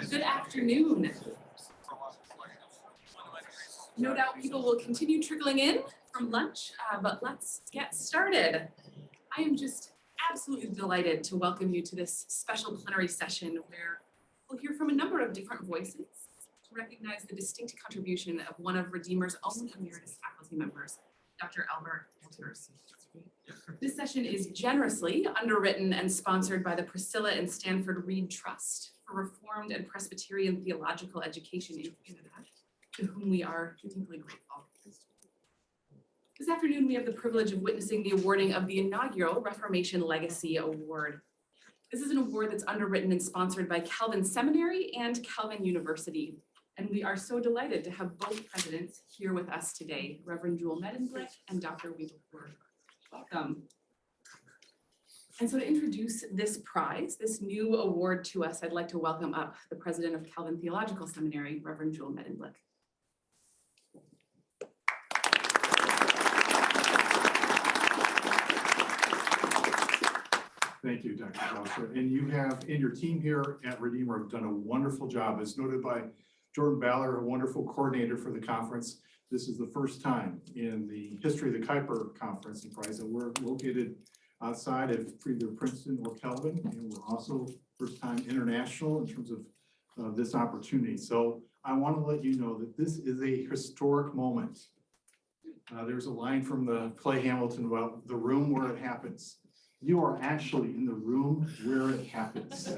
Good afternoon. No doubt people will continue trickling in from lunch, but let's get started. I am just absolutely delighted to welcome you to this special plenary session where we'll hear from a number of different voices to recognize the distinct contribution of one of Redeemer's own emeritus faculty members, Dr. Albert Wolters. This session is generously underwritten and sponsored by the Priscilla and Stanford Reed Trust for Reformed and Presbyterian Theological Education in Canada, to whom we are deeply grateful. This afternoon, we have the privilege of witnessing the awarding of the inaugural Reformation Legacy Award. This is an award that's underwritten and sponsored by Calvin Seminary and Calvin University. And we are so delighted to have both presidents here with us today, Reverend Joel Meddenblick and Dr. Weaver. Welcome. And so to introduce this prize, this new award to us, I'd like to welcome up the president of Calvin Theological Seminary, Reverend Joel Meddenblick. Thank you, Dr. Joshua. And you have, and your team here at Redeemer have done a wonderful job. As noted by Jordan Baller, a wonderful coordinator for the conference. This is the first time in the history of the Kuyper Conference and Prize that we're located outside of either Princeton or Calvin. And we're also first time international in terms of this opportunity. So I want to let you know that this is a historic moment. There's a line from the Clay Hamilton about the room where it happens. You are actually in the room where it happens.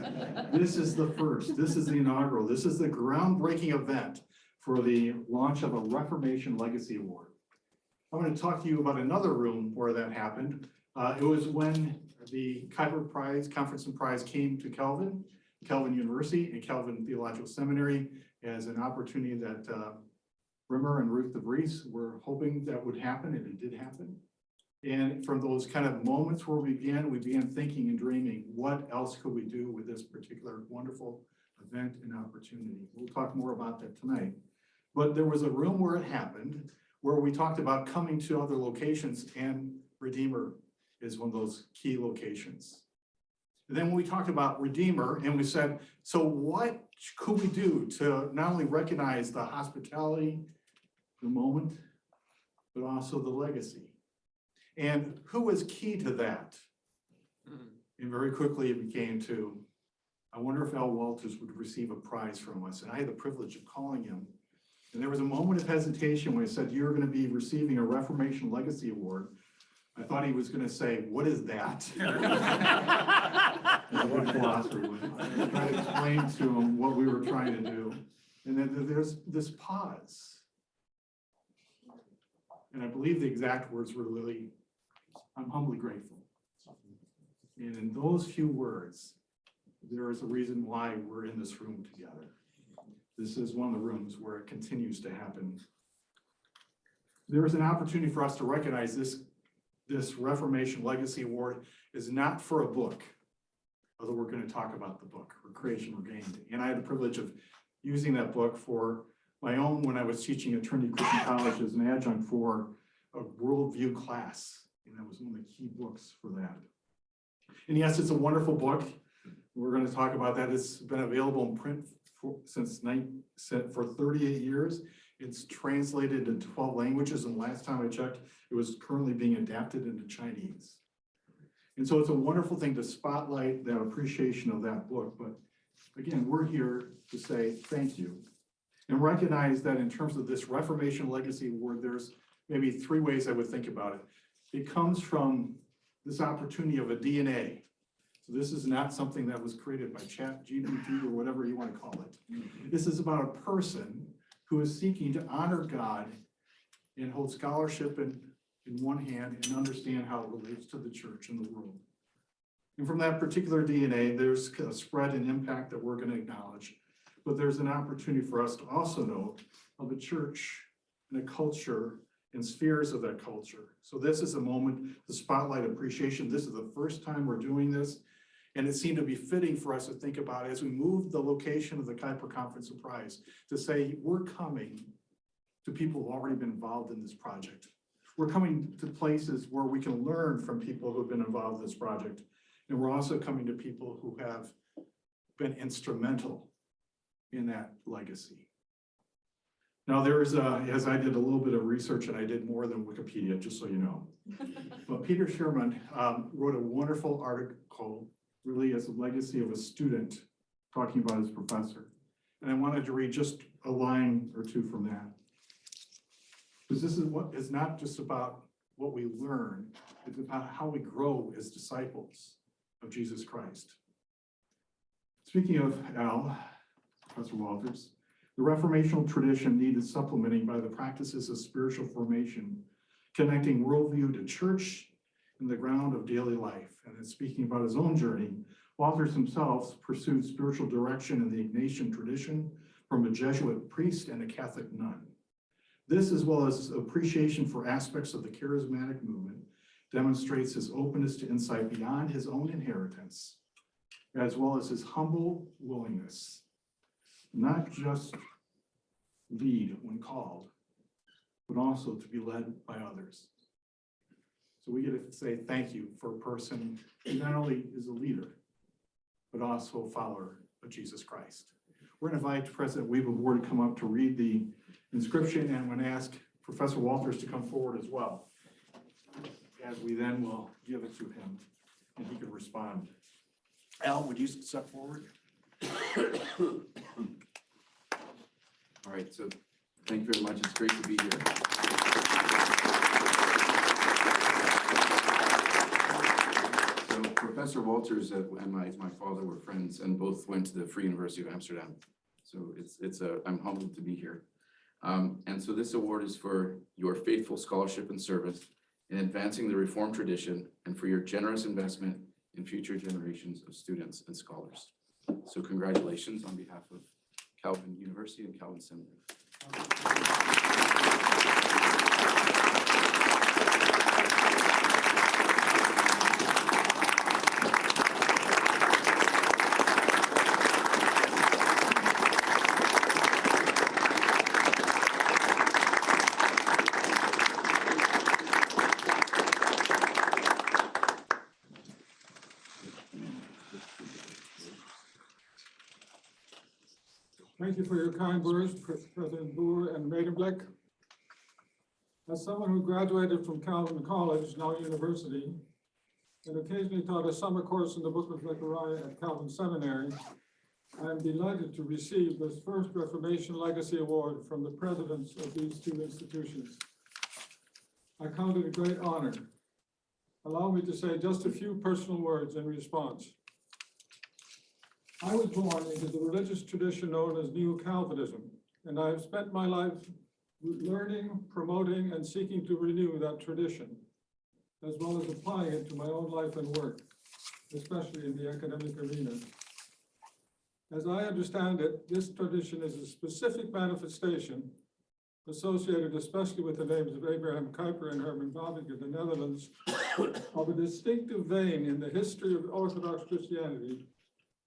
This is the first, this is the inaugural, this is the groundbreaking event for the launch of a Reformation Legacy Award. I'm going to talk to you about another room where that happened. It was when the Kuyper Prize, Conference and Prize came to Calvin University and Calvin Theological Seminary as an opportunity that Rimmer and Ruth DeVries were hoping that would happen, and it did happen. And from those kind of moments where we began thinking and dreaming, what else could we do with this particular wonderful event and opportunity? We'll talk more about that tonight. But there was a room where it happened, where we talked about coming to other locations, and Redeemer is one of those key locations. And then when we talked about Redeemer, and we said, so what could we do to not only recognize the hospitality, the moment, but also the legacy? And who was key to that? And very quickly it became to, I wonder if Al Wolters would receive a prize from us. And I had the privilege of calling him. And there was a moment of hesitation when he said, you're going to be receiving a Reformation Legacy Award. I thought he was going to say, what is that? As a good philosopher would. I tried to explain to him what we were trying to do. And then there's this pause. And I believe the exact words were really, I'm humbly grateful. And in those few words, there is a reason why we're in this room together. This is one of the rooms where it continues to happen. There is an opportunity for us to recognize this Reformation Legacy Award is not for a book, although we're going to talk about the book, Recreation Regained. And I had the privilege of using that book for my own when I was teaching at Trinity Christian College as an adjunct for a worldview class. And that was one of the key books for that. And yes, it's a wonderful book. We're going to talk about that. It's been available in print for 38 years. It's translated into 12 languages. And last time I checked, it was currently being adapted into Chinese. And so it's a wonderful thing to spotlight that appreciation of that book. But again, we're here to say thank you. And recognize that in terms of this Reformation Legacy Award, there's maybe three ways I would think about it. It comes from this opportunity of a DNA. So this is not something that was created by ChatGPT or whatever you want to call it. This is about a person who is seeking to honor God and hold scholarship in one hand and understand how it relates to the church and the world. And from that particular DNA, there's a spread and impact that we're going to acknowledge. But there's an opportunity for us to also know of a church and a culture and spheres of that culture. So this is a moment to spotlight appreciation. This is the first time we're doing this. And it seemed to be fitting for us to think about as we move the location of the Kuyper Conference and Prize to say, we're coming to people who've already been involved in this project. We're coming to places where we can learn from people who've been involved in this project. And we're also coming to people who have been instrumental in that legacy. Now there's, as I did a little bit of research, and I did more than Wikipedia, just so you know. But Peter Sherman wrote a wonderful article, really as a legacy of a student, talking about his professor. And I wanted to read just a line or two from that. Because this is what is not just about what we learn, it's about how we grow as disciples of Jesus Christ. Speaking of Al, Professor Wolters, the Reformational tradition needed supplementing by the practices of spiritual formation, connecting worldview to church and the ground of daily life. And then speaking about his own journey, Wolters himself pursued spiritual direction in the Ignatian tradition from a Jesuit priest and a Catholic nun. This, as well as appreciation for aspects of the charismatic movement, demonstrates his openness to insight beyond his own inheritance, as well as his humble willingness, not just lead when called, but also to be led by others. So we get to say thank you for a person who not only is a leader, but also a follower of Jesus Christ. We're going to invite President Weaver Ward to come up to read the inscription, and I'm going to ask Professor Wolters to come forward as well, as we then will give it to him and he can respond. Al, would you step forward? All right, so thank you very much. It's great to be here. So Professor Wolters and my father were friends and both went to the Free University of Amsterdam. So I'm humbled to be here. And so this award is for your faithful scholarship and service in advancing the Reformed tradition and for your generous investment in future generations of students and scholars. So congratulations on behalf of Calvin University and Calvin Seminary. Thank you for your kind words, President Boer and Medeblik. As someone who graduated from Calvin College, now University, and occasionally taught a summer course in the Book of Zechariah at Calvin Seminary, I am delighted to receive this first Reformation Legacy Award from the presidents of these two institutions. I count it a great honor. Allow me to say just a few personal words in response. I was born into the religious tradition known as Neo Calvinism, and I have spent my life learning, promoting, and seeking to renew that tradition, as well as applying it to my own life and work, especially in the academic arena. As I understand it, this tradition is a specific manifestation associated especially with the names of Abraham Kuyper and Herman Bavinck in the Netherlands, of a distinctive vein in the history of Orthodox Christianity,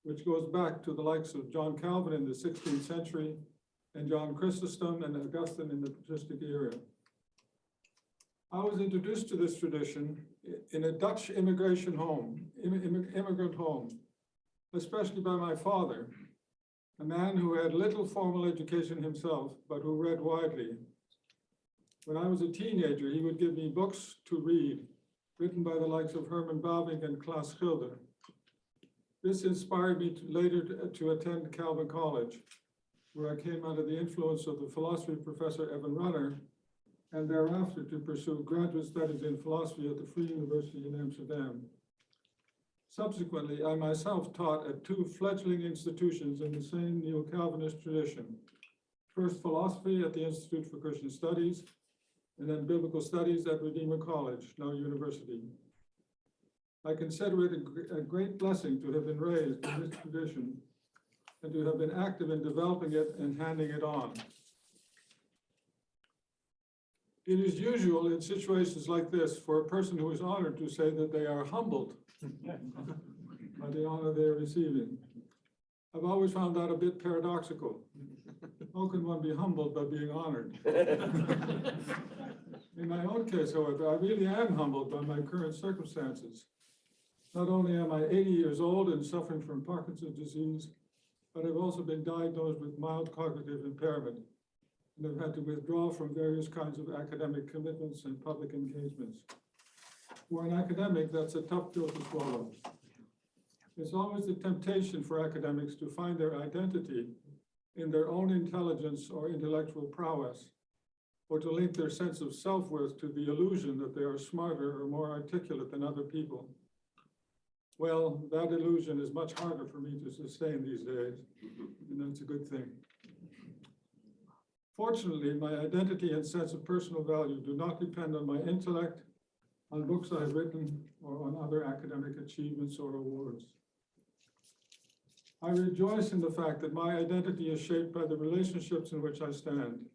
which goes back to the likes of John Calvin in the 16th century and John Chrysostom and Augustine in the patristic era. I was introduced to this tradition in a Dutch immigrant home, especially by my father, a man who had little formal education himself, but who read widely. When I was a teenager, he would give me books to read, written by the likes of Herman Bavinck and Klaas Schilder. This inspired me later to attend Calvin College, where I came under the influence of the philosophy professor Evan Runner, and thereafter to pursue graduate studies in philosophy at the Free University in Amsterdam. Subsequently, I myself taught at two fledgling institutions in the same Neo-Calvinist tradition. First, philosophy at the Institute for Christian Studies, and then biblical studies at Redeemer College, now University. I consider it a great blessing to have been raised in this tradition and to have been active in developing it and handing it on. It is usual in situations like this for a person who is honored to say that they are humbled by the honor they are receiving. I've always found that a bit paradoxical. How can one be humbled by being honored? In my own case, however, I really am humbled by my current circumstances. Not only am I 80 years old and suffering from Parkinson's disease, but I've also been diagnosed with mild cognitive impairment and have had to withdraw from various kinds of academic commitments and public engagements. For an academic, that's a tough pill to swallow. It's always the temptation for academics to find their identity in their own intelligence or intellectual prowess, or to link their sense of self-worth to the illusion that they are smarter or more articulate than other people. Well, that illusion is much harder for me to sustain these days, and that's a good thing. Fortunately, my identity and sense of personal value do not depend on my intellect, on books I've written, or on other academic achievements or awards. I rejoice in the fact that my identity is shaped by the relationships in which I stand.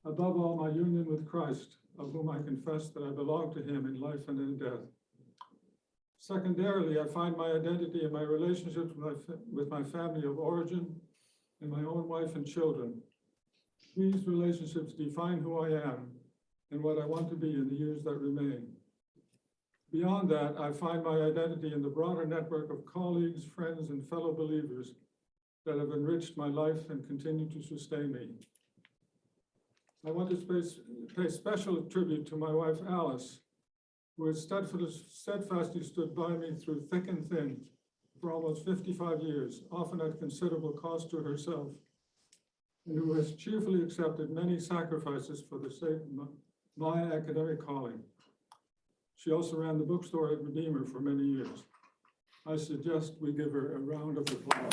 Above all, my union with Christ, of whom I confess that I belong to him in life and in death. Secondarily, I find my identity in my relationships with my family of origin and my own wife and children. These relationships define who I am and what I want to be in the years that remain. Beyond that, I find my identity in the broader network of colleagues, friends, and fellow believers that have enriched my life and continue to sustain me. I want to pay special tribute to my wife, Alice, who has steadfastly stood by me through thick and thin for almost 55 years, often at considerable cost to herself, and who has cheerfully accepted many sacrifices for the sake of my academic calling. She also ran the bookstore at Redeemer for many years. I suggest we give her a round of applause.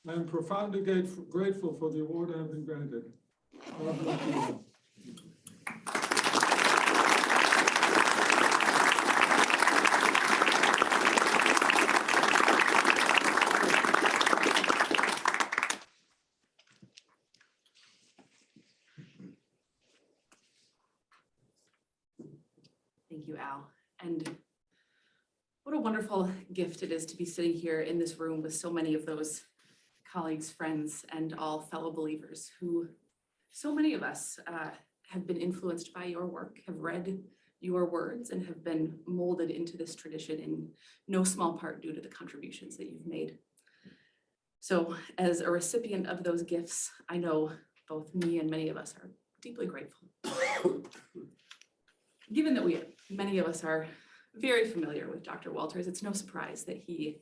I am profoundly grateful for the award I have been granted. God bless you all. Thank you, Al. And what a wonderful gift it is to be sitting here in this room with so many of those colleagues, friends, and all fellow believers who, so many of us have been influenced by your work, have read your words, and have been molded into this tradition in no small part due to the contributions that you've made. So as a recipient of those gifts, I know both me and many of us are deeply grateful. Given that many of us are very familiar with Dr. Wolters, it's no surprise that he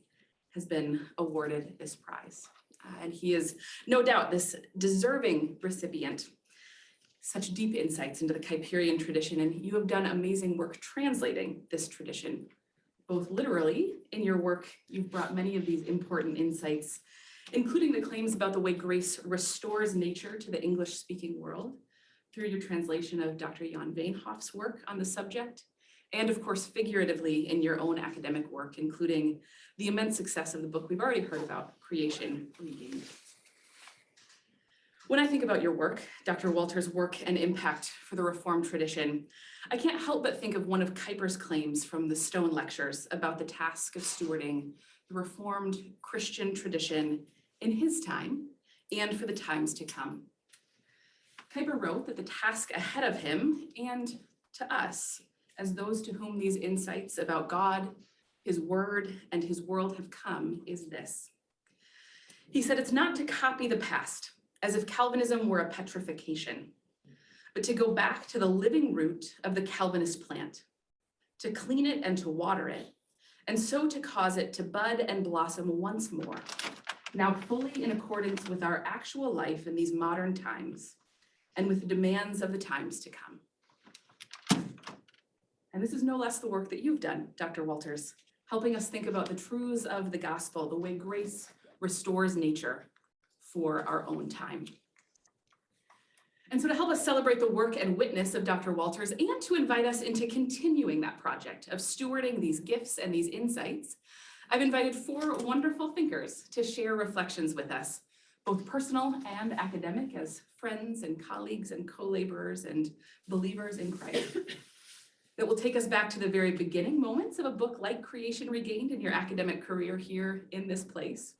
has been awarded this prize. And he is no doubt this deserving recipient. Such deep insights into the Kuyperian tradition, and you have done amazing work translating this tradition. Both literally, in your work, you've brought many of these important insights, including the claims about the way grace restores nature to the English-speaking world through your translation of Dr. Jan Veenhoff's work on the subject, and of course, figuratively in your own academic work, including the immense success of the book we've already heard about, Creation Redeemed. When I think about your work, Dr. Wolters' work and impact for the Reformed tradition, I can't help but think of one of Kuyper's claims from the Stone Lectures about the task of stewarding the Reformed Christian tradition in his time and for the times to come. Kuyper wrote that the task ahead of him and to us, as those to whom these insights about God, his word, and his world have come, is this. He said, it's not to copy the past, as if Calvinism were a petrification, but to go back to the living root of the Calvinist plant, to clean it and to water it, and so to cause it to bud and blossom once more, now fully in accordance with our actual life in these modern times, and with the demands of the times to come. And this is no less the work that you've done, Dr. Wolters, helping us think about the truths of the gospel, the way grace restores nature for our own time. And so to help us celebrate the work and witness of Dr. Wolters and to invite us into continuing that project of stewarding these gifts and these insights, I've invited 4 wonderful thinkers to share reflections with us, both personal and academic, as friends and colleagues and co-laborers and believers in Christ. that will take us back to the very beginning moments of a book like Creation Regained in your academic career here in this place,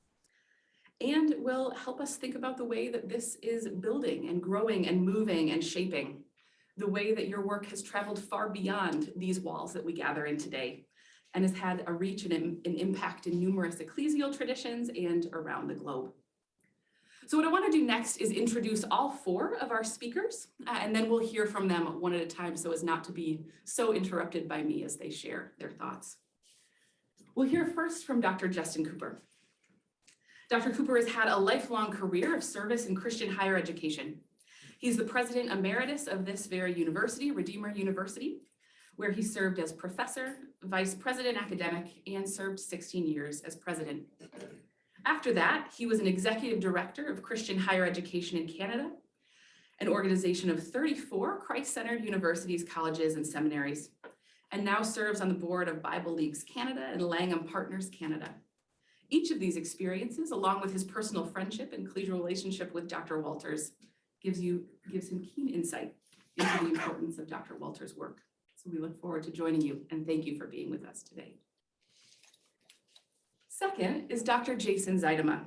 and will help us think about the way that this is building and growing and moving and shaping, the way that your work has traveled far beyond these walls that we gather in today, and has had a reach and an impact in numerous ecclesial traditions and around the globe. So what I want to do next is introduce all four of our speakers, and then we'll hear from them one at a time so as not to be so interrupted by me as they share their thoughts. We'll hear first from Dr. Justin Kuyper. Dr. Kuyper has had a lifelong career of service in Christian higher education. He's the president emeritus of this very university, Redeemer University, where he served as professor, vice president academic, and served 16 years as president. After that, he was an executive director of Christian higher education in Canada, an organization of 34 Christ-centered universities, colleges, and seminaries, and now serves on the board of Bible Leagues Canada and Langham Partners Canada. Each of these experiences, along with his personal friendship and collegial relationship with Dr. Wolters, gives him keen insight into the importance of Dr. Wolters' work. So we look forward to joining you, and thank you for being with us today. Second is Dr. Jason Zeidema.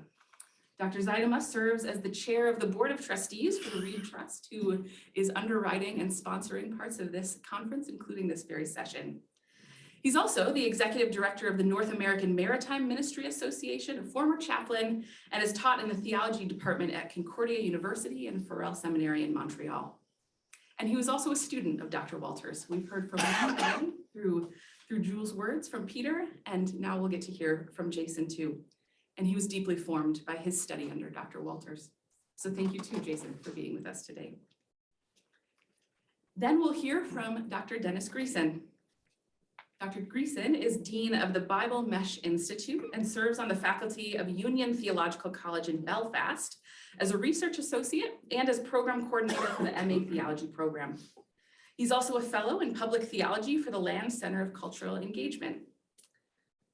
Dr. Zeidema serves as the chair of the Board of Trustees for the Reed Trust, who is underwriting and sponsoring parts of this conference, including this very session. He's also the executive director of the North American Maritime Ministry Association, a former chaplain, and has taught in the theology department at Concordia University and Farrell Seminary in Montreal. And he was also a student of Dr. Wolters. We've heard from him through Jules' words from Peter, and now we'll get to hear from Jason too. And he was deeply formed by his study under Dr. Wolters. So thank you too, Jason, for being with us today. Then we'll hear from Dr. Dennis Greason. Dr. Greason is Dean of the Bible Mesh Institute and serves on the faculty of Union Theological College in Belfast as a research associate and as program coordinator for the MA Theology program. He's also a fellow in public theology for the Land Center of Cultural Engagement.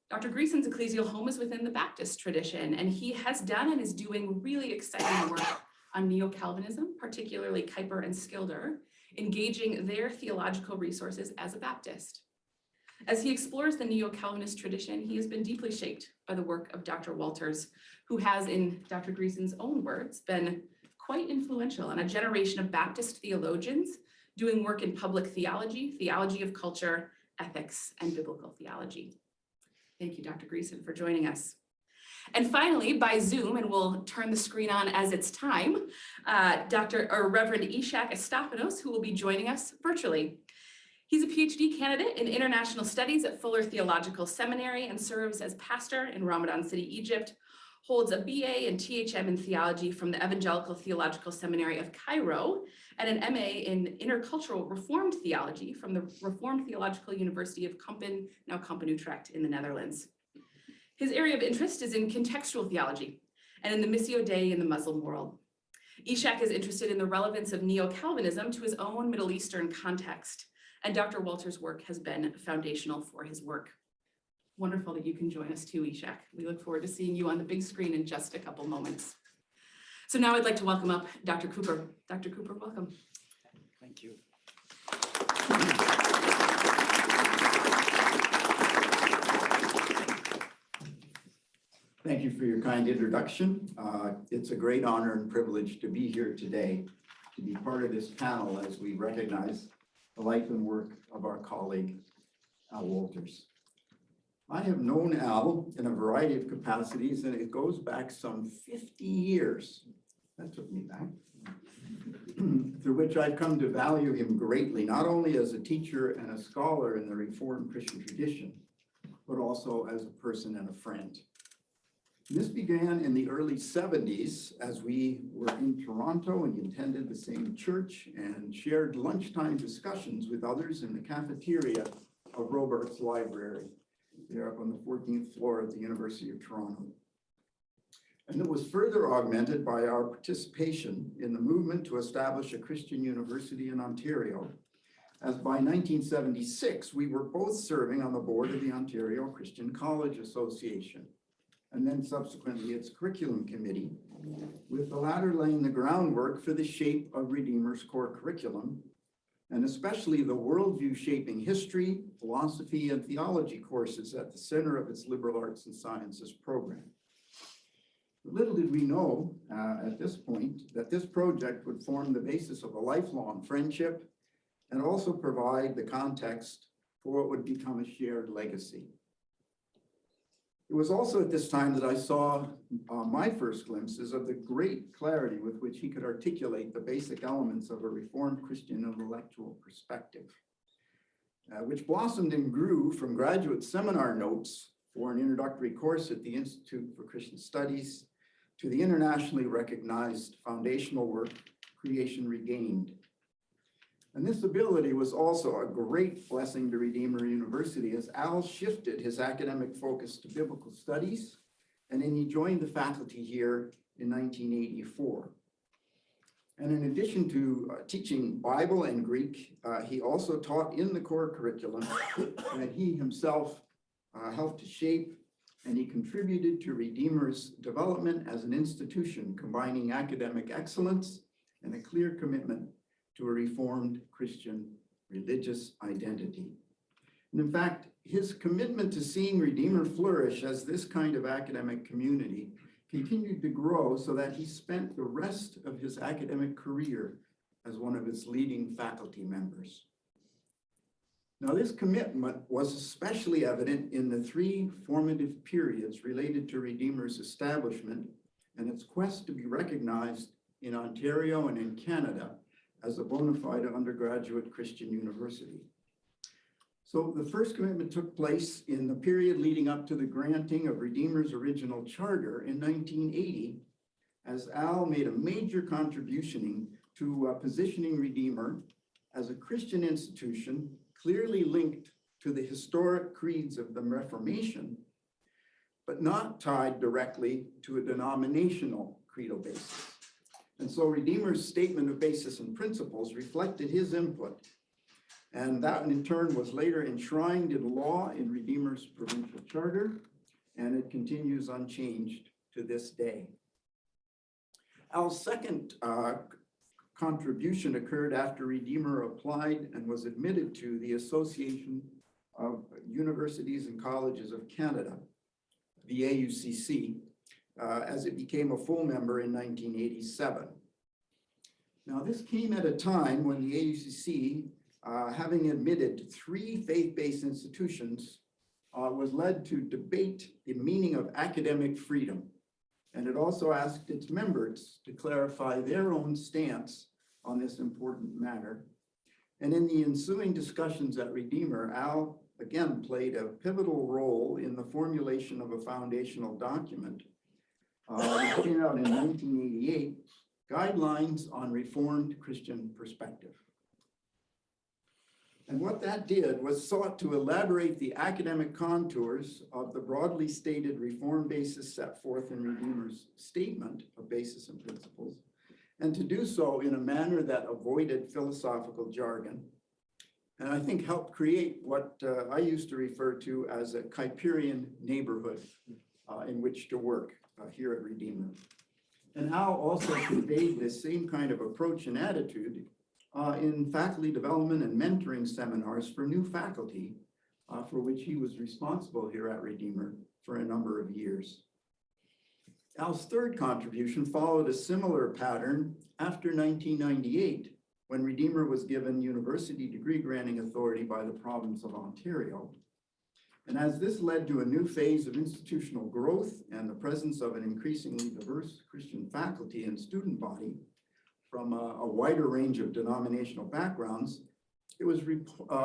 Dr. Greason's ecclesial home is within the Baptist tradition, and he has done and is doing really exciting work on neo-Calvinism, particularly Kuyper and Schilder, engaging their theological resources as a Baptist. As he explores the neo-Calvinist tradition, he has been deeply shaped by the work of Dr. Wolters, who has, in Dr. Greason's own words, been quite influential on a generation of Baptist theologians doing work in public theology, theology of culture, ethics, and biblical theology. Thank you, Dr. Greason, for joining us. And finally, by Zoom, and we'll turn the screen on as it's time, Reverend Ishak Estapanos, who will be joining us virtually. He's a PhD candidate in international studies at Fuller Theological Seminary and serves as pastor in Ramadan City, Egypt, holds a BA and THM in theology from the Evangelical Theological Seminary of Cairo, and an MA in intercultural Reformed theology from the Reformed Theological University of Kampen, now Kampen-Utrecht in the Netherlands. His area of interest is in contextual theology and in the Missio Dei in the Muslim world. Ishak is interested in the relevance of neo-Calvinism to his own Middle Eastern context, and Dr. Wolters' work has been foundational for his work. Wonderful that you can join us too, Ishak. We look forward to seeing you on the big screen in just a couple moments. So now I'd like to welcome up Dr. Kuyper. Dr. Kuyper, welcome. Thank you. Thank you for your kind introduction. It's a great honor and privilege to be here today, to be part of this panel as we recognize the life and work of our colleague, Al Wolters. I have known Al in a variety of capacities, and it goes back some 50 years. That took me back. Through which I've come to value him greatly, not only as a teacher and a scholar in the Reformed Christian tradition, but also as a person and a friend. This began in the early 70s as we were in Toronto and attended the same church and shared lunchtime discussions with others in the cafeteria of Robarts Library, there up on the 14th floor at the University of Toronto. And it was further augmented by our participation in the movement to establish a Christian university in Ontario, as by 1976, we were both serving on the board of the Ontario Christian College Association, and then subsequently its curriculum committee, with the latter laying the groundwork for the shape of Redeemer's core curriculum, and especially the worldview shaping history, philosophy, and theology courses at the center of its liberal arts and sciences program. Little did we know at this point that this project would form the basis of a lifelong friendship and also provide the context for what would become a shared legacy. It was also at this time that I saw my first glimpses of the great clarity with which he could articulate the basic elements of a Reformed Christian intellectual perspective, which blossomed and grew from graduate seminar notes for an introductory course at the Institute for Christian Studies to the internationally recognized foundational work, Creation Regained. And this ability was also a great blessing to Redeemer University as Al shifted his academic focus to biblical studies, and then he joined the faculty here in 1984. And in addition to teaching Bible and Greek, he also taught in the core curriculum that he himself helped to shape, and he contributed to Redeemer's development as an institution combining academic excellence and a clear commitment to a Reformed Christian religious identity. And in fact, his commitment to seeing Redeemer flourish as this kind of academic community continued to grow so that he spent the rest of his academic career as one of its leading faculty members. Now, this commitment was especially evident in the three formative periods related to Redeemer's establishment and its quest to be recognized in Ontario and in Canada as a bona fide undergraduate Christian university. So the first commitment took place in the period leading up to the granting of Redeemer's original charter in 1980, as Al made a major contribution to positioning Redeemer as a Christian institution clearly linked to the historic creeds of the Reformation, but not tied directly to a denominational creedal basis. And so Redeemer's statement of basis and principles reflected his input. And that in turn was later enshrined in law in Redeemer's provincial charter, and it continues unchanged to this day. Al's second contribution occurred after Redeemer applied and was admitted to the Association of Universities and Colleges of Canada, the AUCC, as it became a full member in 1987. Now, this came at a time when the AUCC, having admitted 3 faith-based institutions, was led to debate the meaning of academic freedom. And it also asked its members to clarify their own stance on this important matter. And in the ensuing discussions at Redeemer, Al again played a pivotal role in the formulation of a foundational document which came out in 1988, Guidelines on Reformed Christian Perspective. And what that did was sought to elaborate the academic contours of the broadly stated reform basis set forth in Redeemer's statement of basis and principles, and to do so in a manner that avoided philosophical jargon, and I think helped create what I used to refer to as a Kuyperian neighborhood in which to work here at Redeemer. And Al also conveyed this same kind of approach and attitude in faculty development and mentoring seminars for new faculty, for which he was responsible here at Redeemer for a number of years. Al's third contribution followed a similar pattern after 1998, when Redeemer was given university degree granting authority by the province of Ontario. And as this led to a new phase of institutional growth and the presence of an increasingly diverse Christian faculty and student body from a wider range of denominational backgrounds, it was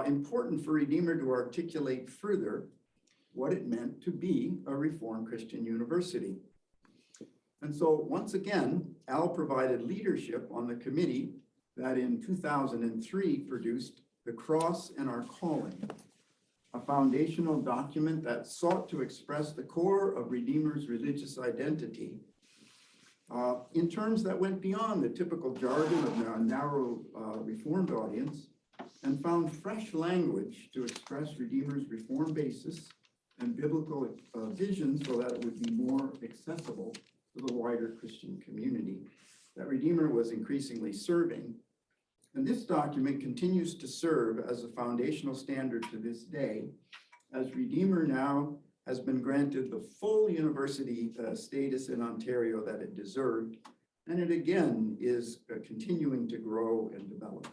important for Redeemer to articulate further what it meant to be a Reformed Christian university. And so once again, Al provided leadership on the committee that in 2003 produced The Cross and Our Calling, a foundational document that sought to express the core of Redeemer's religious identity in terms that went beyond the typical jargon of a narrow Reformed audience and found fresh language to express Redeemer's Reformed basis and biblical vision so that it would be more accessible to the wider Christian community that Redeemer was increasingly serving. And this document continues to serve as a foundational standard to this day, as Redeemer now has been granted the full university status in Ontario that it deserved, and it again is continuing to grow and develop.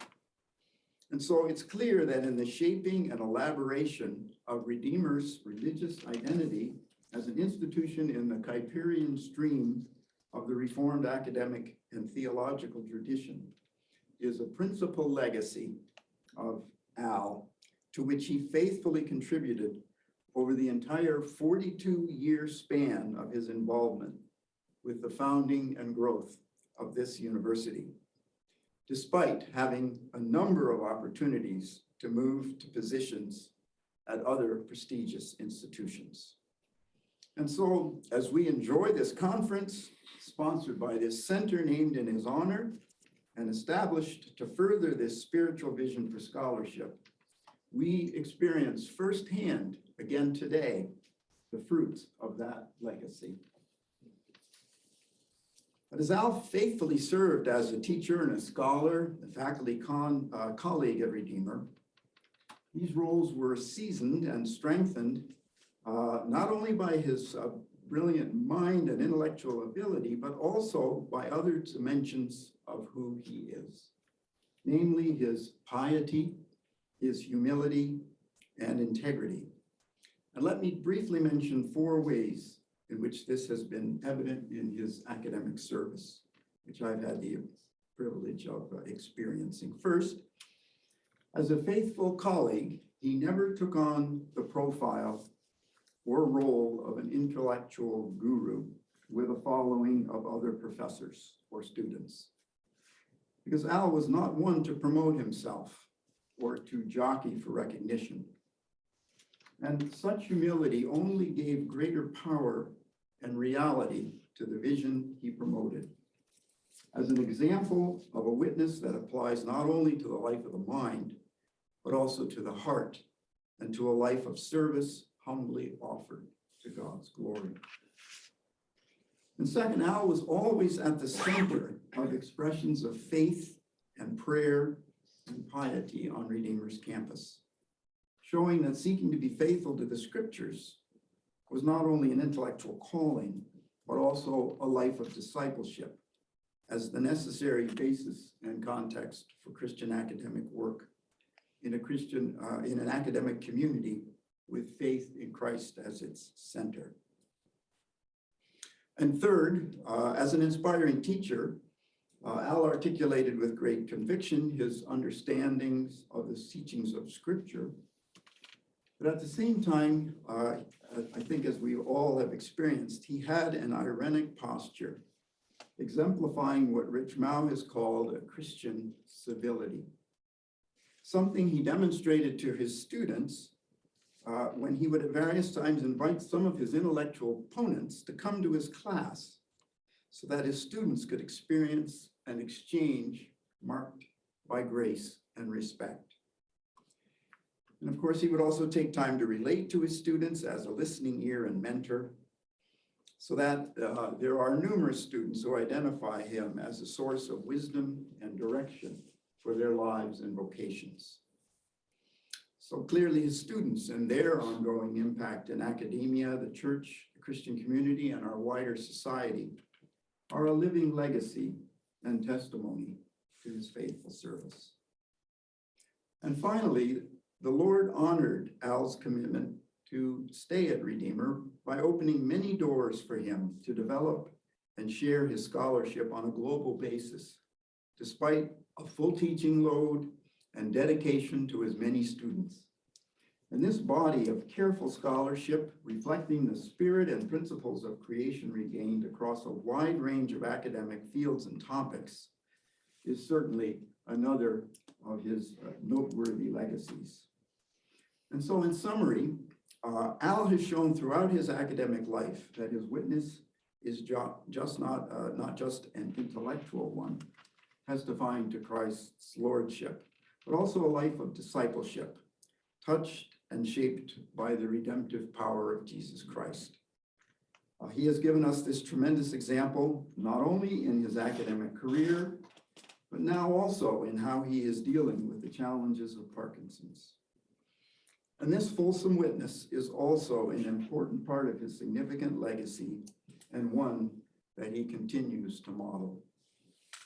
And so it's clear that in the shaping and elaboration of Redeemer's religious identity as an institution in the Kuyperian stream of the Reformed academic and theological tradition is a principal legacy of Al, to which he faithfully contributed over the entire 42-year span of his involvement with the founding and growth of this university, despite having a number of opportunities to move to positions at other prestigious institutions. And so, as we enjoy this conference, sponsored by this center named in his honor and established to further this spiritual vision for scholarship, we experience firsthand, again today, the fruits of that legacy. But as Al faithfully served as a teacher and a scholar, a faculty colleague at Redeemer, these roles were seasoned and strengthened not only by his brilliant mind and intellectual ability, but also by other dimensions of who he is, namely his piety, his humility, and integrity. And let me briefly mention 4 ways in which this has been evident in his academic service, which I've had the privilege of experiencing. First, as a faithful colleague, he never took on the profile or role of an intellectual guru with a following of other professors or students. Because Al was not one to promote himself or to jockey for recognition. And such humility only gave greater power and reality to the vision he promoted, as an example of a witness that applies not only to the life of the mind, but also to the heart and to a life of service humbly offered to God's glory. And second, Al was always at the center of expressions of faith and prayer and piety on Redeemer's campus, showing that seeking to be faithful to the scriptures was not only an intellectual calling, but also a life of discipleship as the necessary basis and context for Christian academic work in an academic community with faith in Christ as its center. And third, as an inspiring teacher, Al articulated with great conviction his understandings of the teachings of Scripture. But at the same time, I think as we all have experienced, he had an ironic posture, exemplifying what Rich Mao has called a Christian civility, something he demonstrated to his students when he would at various times invite some of his intellectual opponents to come to his class so that his students could experience an exchange marked by grace and respect. And of course, he would also take time to relate to his students as a listening ear and mentor, so that there are numerous students who identify him as a source of wisdom and direction for their lives and vocations. So clearly his students and their ongoing impact in academia, the church, the Christian community, and our wider society are a living legacy and testimony to his faithful service. And finally, the Lord honored Al's commitment to stay at Redeemer by opening many doors for him to develop and share his scholarship on a global basis, despite a full teaching load and dedication to his many students. And this body of careful scholarship, reflecting the spirit and principles of creation regained across a wide range of academic fields and topics, is certainly another of his noteworthy legacies. And so in summary, Al has shown throughout his academic life that his witness is not just an intellectual one, testifying to Christ's lordship, but also a life of discipleship, touched and shaped by the redemptive power of Jesus Christ. He has given us this tremendous example, not only in his academic career, but now also in how he is dealing with the challenges of Parkinson's. And this fulsome witness is also an important part of his significant legacy and one that he continues to model.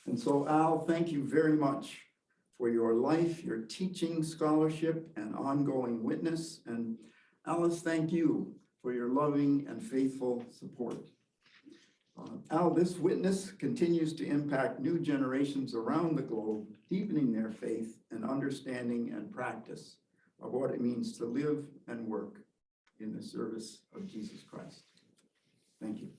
And so, Al, thank you very much for your life, your teaching, scholarship, and ongoing witness. And Alice, thank you for your loving and faithful support. Al, this witness continues to impact new generations around the globe, deepening their faith and understanding and practice of what it means to live and work in the service of Jesus Christ. Thank you.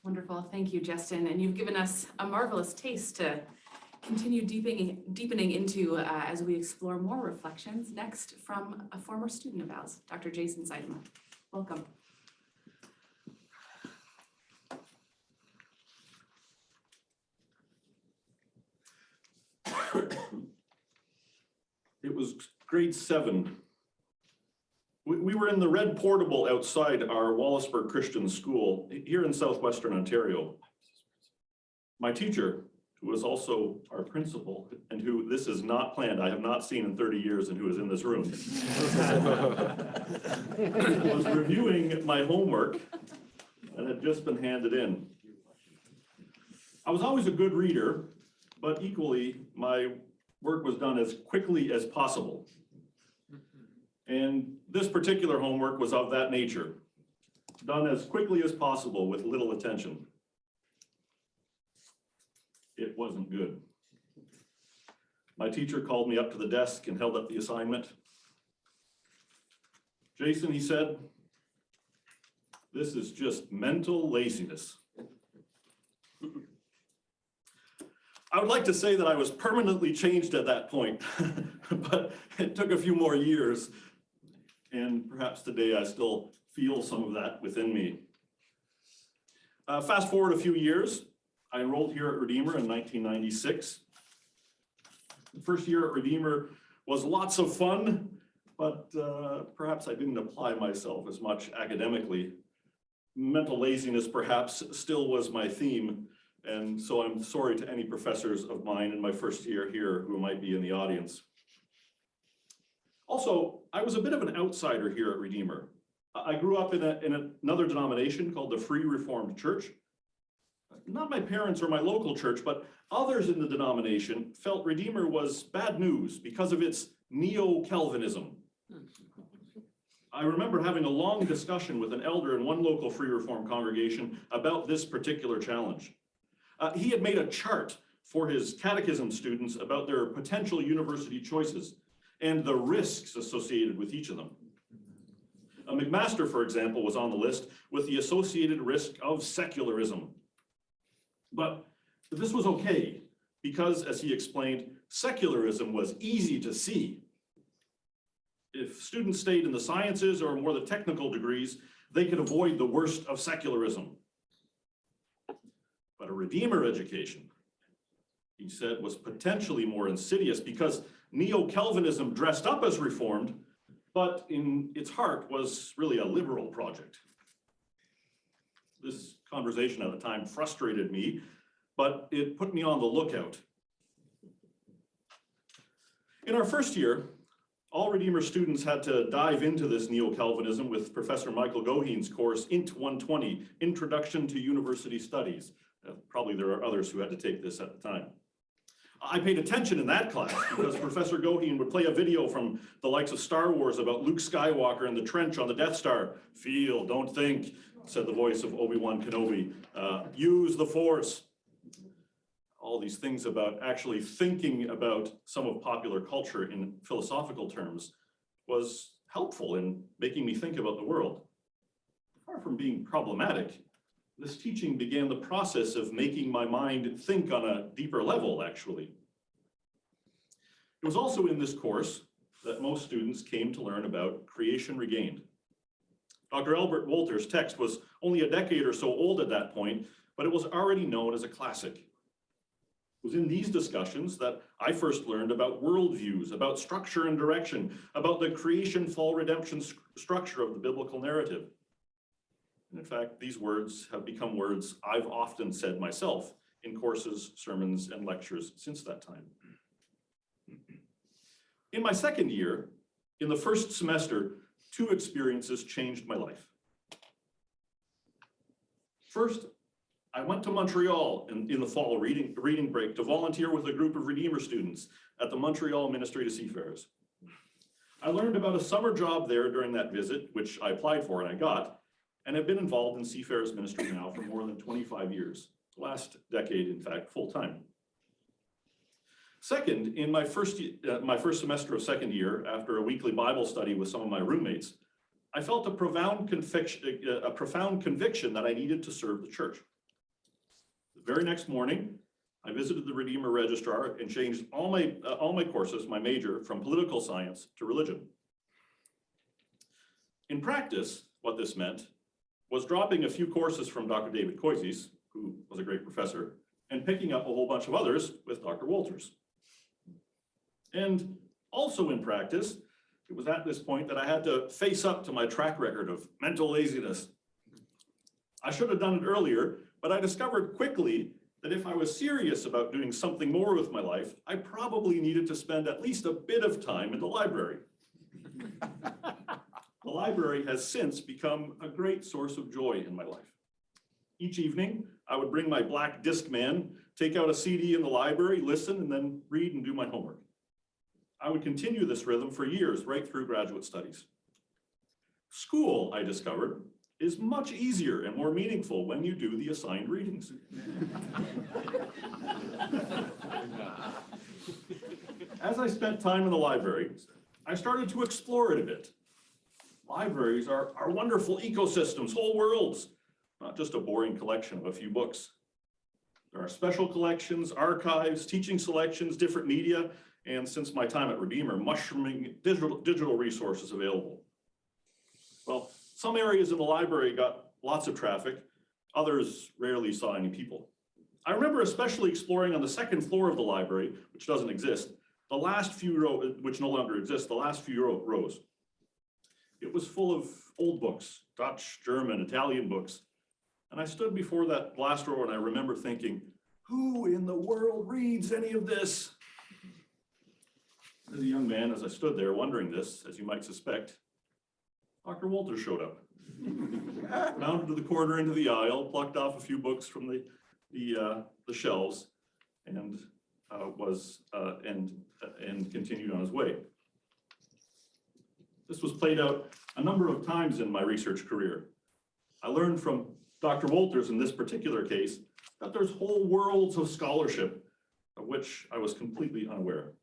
Wonderful. Thank you, Justin. And you've given us a marvelous taste to continue deepening into as we explore more reflections next from a former student of ours, Dr. Jason Seidman. Welcome. It was grade 7. We were in the red portable outside our Wallaceburg Christian School here in southwestern Ontario. My teacher, who was also our principal, and who this is not planned, I have not seen in 30 years, and who is in this room, was reviewing my homework and had just been handed in. I was always a good reader, but equally, my work was done as quickly as possible. And this particular homework was of that nature, done as quickly as possible with little attention. It wasn't good. My teacher called me up to the desk and held up the assignment. Jason, he said, this is just mental laziness. I would like to say that I was permanently changed at that point, but it took a few more years. And perhaps today I still feel some of that within me. Fast forward a few years, I enrolled here at Redeemer in 1996. The first year at Redeemer was lots of fun, but perhaps I didn't apply myself as much academically. Mental laziness perhaps still was my theme, and so I'm sorry to any professors of mine in my first year here who might be in the audience. Also, I was a bit of an outsider here at Redeemer. I grew up in another denomination called the Free Reformed Church. Not my parents or my local church, but others in the denomination felt Redeemer was bad news because of its neo-Calvinism. I remember having a long discussion with an elder in one local Free Reformed congregation about this particular challenge. He had made a chart for his catechism students about their potential university choices and the risks associated with each of them. McMaster, for example, was on the list with the associated risk of secularism. But this was okay because, as he explained, secularism was easy to see. If students stayed in the sciences or more the technical degrees, they could avoid the worst of secularism. But a Redeemer education, he said, was potentially more insidious because neo-Calvinism dressed up as Reformed, but in its heart was really a liberal project. This conversation at the time frustrated me, but it put me on the lookout. In our first year, all Redeemer students had to dive into this neo-Calvinism with Professor Michael Goheen's course, Int 120, Introduction to University Studies. Probably there are others who had to take this at the time. I paid attention in that class because Professor Goheen would play a video from the likes of Star Wars about Luke Skywalker in the trench on the Death Star. Feel, don't think, said the voice of Obi-Wan Kenobi. Use the Force. All these things about actually thinking about some of popular culture in philosophical terms was helpful in making me think about the world. Far from being problematic, this teaching began the process of making my mind think on a deeper level, actually. It was also in this course that most students came to learn about creation regained. Dr. Albert Wolters' text was only a decade or so old at that point, but it was already known as a classic. It was in these discussions that I first learned about worldviews, about structure and direction, about the creation, fall, redemption structure of the biblical narrative. And in fact, these words have become words I've often said myself in courses, sermons, and lectures since that time. In my second year, in the first semester, two experiences changed my life. First, I went to Montreal in the fall reading break to volunteer with a group of Redeemer students at the Montreal Ministry to Seafarers. I learned about a summer job there during that visit, which I applied for and I got, and have been involved in Seafarers ministry now for more than 25 years, last decade, in fact, full time. Second, in my first semester of second year, after a weekly Bible study with some of my roommates, I felt a profound conviction that I needed to serve the church. The very next morning, I visited the Redeemer registrar and changed all my courses, my major, from political science to religion. In practice, what this meant was dropping a few courses from Dr. David Kuyper, who was a great professor, and picking up a whole bunch of others with Dr. Wolters. And also in practice, it was at this point that I had to face up to my track record of mental laziness. I should have done it earlier, but I discovered quickly that if I was serious about doing something more with my life, I probably needed to spend at least a bit of time in the library. The library has since become a great source of joy in my life. Each evening, I would bring my black Discman, take out a CD in the library, listen, and then read and do my homework. I would continue this rhythm for years, right through graduate studies. School, I discovered, is much easier and more meaningful when you do the assigned readings. As I spent time in the library, I started to explore it a bit. Libraries are wonderful ecosystems, whole worlds, not just a boring collection of a few books. There are special collections, archives, teaching selections, different media, and since my time at Redeemer, mushrooming digital resources available. Well, some areas in the library got lots of traffic, others rarely saw any people. I remember especially exploring on the second floor of the library, which doesn't exist, the last few rows, which no longer exists, the last few rows. It was full of old books, Dutch, German, Italian books. And I stood before that last row and I remember thinking, who in the world reads any of this? As a young man, as I stood there wondering this, as you might suspect, Dr. Wolters showed up. Mounted to the corner into the aisle, plucked off a few books from the shelves, and continued on his way. This was played out a number of times in my research career. I learned from Dr. Wolters in this particular case that there's whole worlds of scholarship of which I was completely unaware.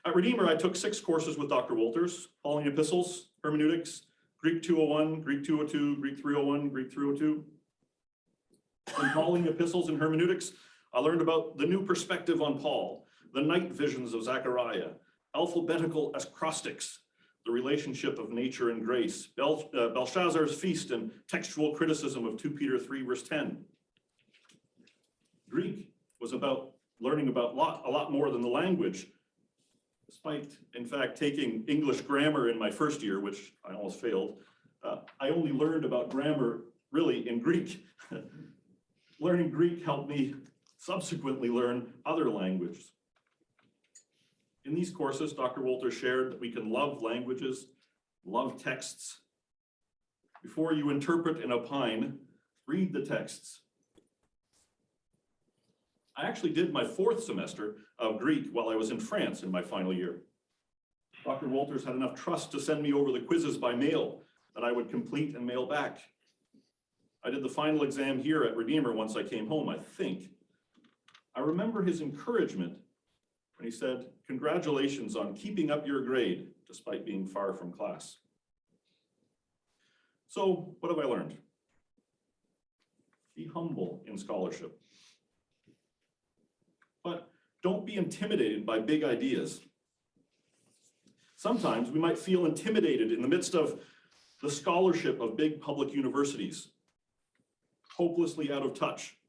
At Redeemer, I took 6 courses with Dr. Wolters: Pauline epistles, hermeneutics, Greek 201, Greek 202, Greek 301, Greek 302. In Pauline epistles and hermeneutics, I learned about the new perspective on Paul, the night visions of Zechariah, alphabetical acrostics, the relationship of nature and grace, Belshazzar's feast, and textual criticism of 2 Peter 3, verse 10. Greek was about learning about a lot more than the language. Despite, in fact, taking English grammar in my first year, which I almost failed, I only learned about grammar really in Greek. Learning Greek helped me subsequently learn other languages. In these courses, Dr. Wolters shared that we can love languages, love texts. Before you interpret and opine, read the texts. I actually did my 4th semester of Greek while I was in France in my final year. Dr. Wolters had enough trust to send me over the quizzes by mail that I would complete and mail back. I did the final exam here at Redeemer once I came home, I think. I remember his encouragement when he said, "Congratulations on keeping up your grade despite being far from class." So what have I learned? Be humble in scholarship. But don't be intimidated by big ideas. Sometimes we might feel intimidated in the midst of the scholarship of big public universities, hopelessly out of touch.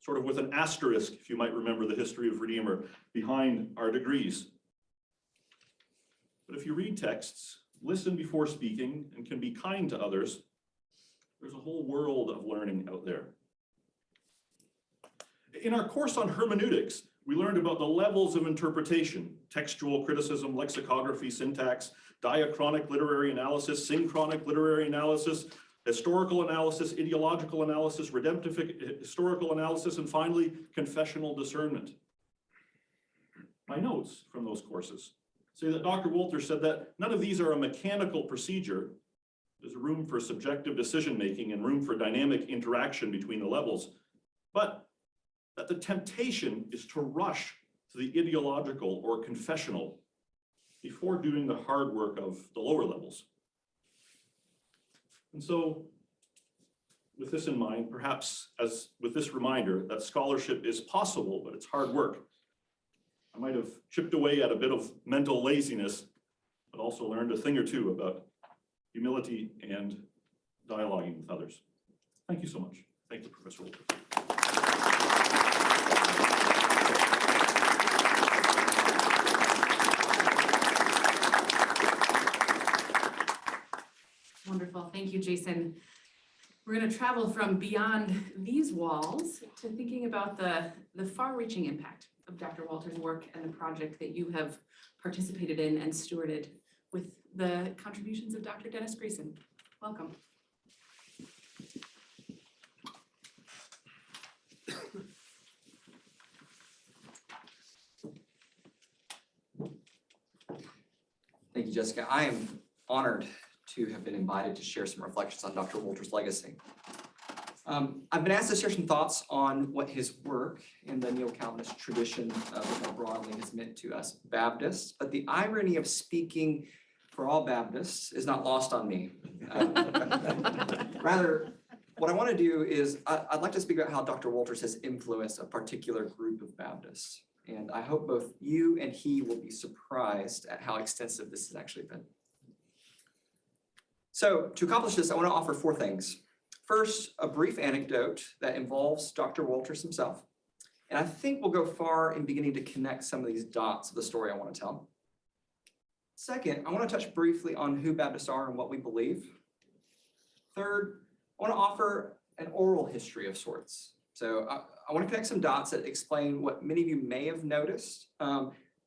sort of with an asterisk, if you might remember the history of Redeemer, behind our degrees. But if you read texts, listen before speaking, and can be kind to others, there's a whole world of learning out there. In our course on hermeneutics, we learned about the levels of interpretation: textual criticism, lexicography, syntax, diachronic literary analysis, synchronic literary analysis, historical analysis, ideological analysis, redemptive historical analysis, and finally, confessional discernment. My notes from those courses say that Dr. Wolters said that none of these are a mechanical procedure. There's room for subjective decision-making and room for dynamic interaction between the levels, but that the temptation is to rush to the ideological or confessional before doing the hard work of the lower levels. And so, with this in mind, perhaps as with this reminder that scholarship is possible, but it's hard work, I might have chipped away at a bit of mental laziness, but also learned a thing or two about humility and dialoguing with others. Thank you so much. Thank you, Professor Wolters. Wonderful. Thank you, Jason. We're going to travel from beyond these walls to thinking about the far-reaching impact of Dr. Wolters' work and the project that you have participated in and stewarded with the contributions of Dr. Dennis Greason. Welcome. Thank you, Jessica. I am honored to have been invited to share some reflections on Dr. Wolters' legacy. I've been asked to share some thoughts on what his work in the neo-Calvinist tradition more broadly has meant to us Baptists, but the irony of speaking for all Baptists is not lost on me. Rather, what I want to do is I'd like to speak about how Dr. Wolters has influenced a particular group of Baptists. And I hope both you and he will be surprised at how extensive this has actually been. So to accomplish this, I want to offer four things. First, a brief anecdote that involves Dr. Wolters himself. And I think we'll go far in beginning to connect some of these dots of the story I want to tell. Second, I want to touch briefly on who Baptists are and what we believe. Third, I want to offer an oral history of sorts. So I want to connect some dots that explain what many of you may have noticed.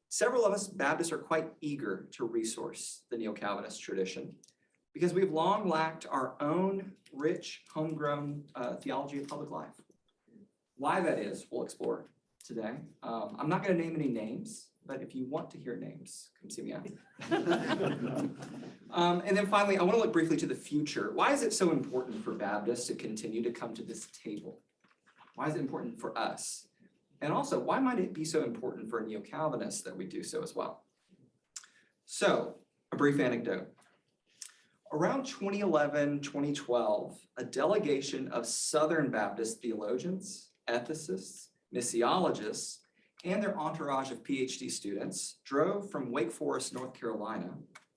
Several of us Baptists are quite eager to resource the neo-Calvinist tradition because we've long lacked our own rich, homegrown theology of public life. Why that is, we'll explore today. I'm not going to name any names, but if you want to hear names, come see me out. And then finally, I want to look briefly to the future. Why is it so important for Baptists to continue to come to this table? Why is it important for us? And also, why might it be so important for neo-Calvinists that we do so as well? So, a brief anecdote. Around 2011, 2012, a delegation of Southern Baptist theologians, ethicists, missiologists, and their entourage of PhD students drove from Wake Forest, North Carolina,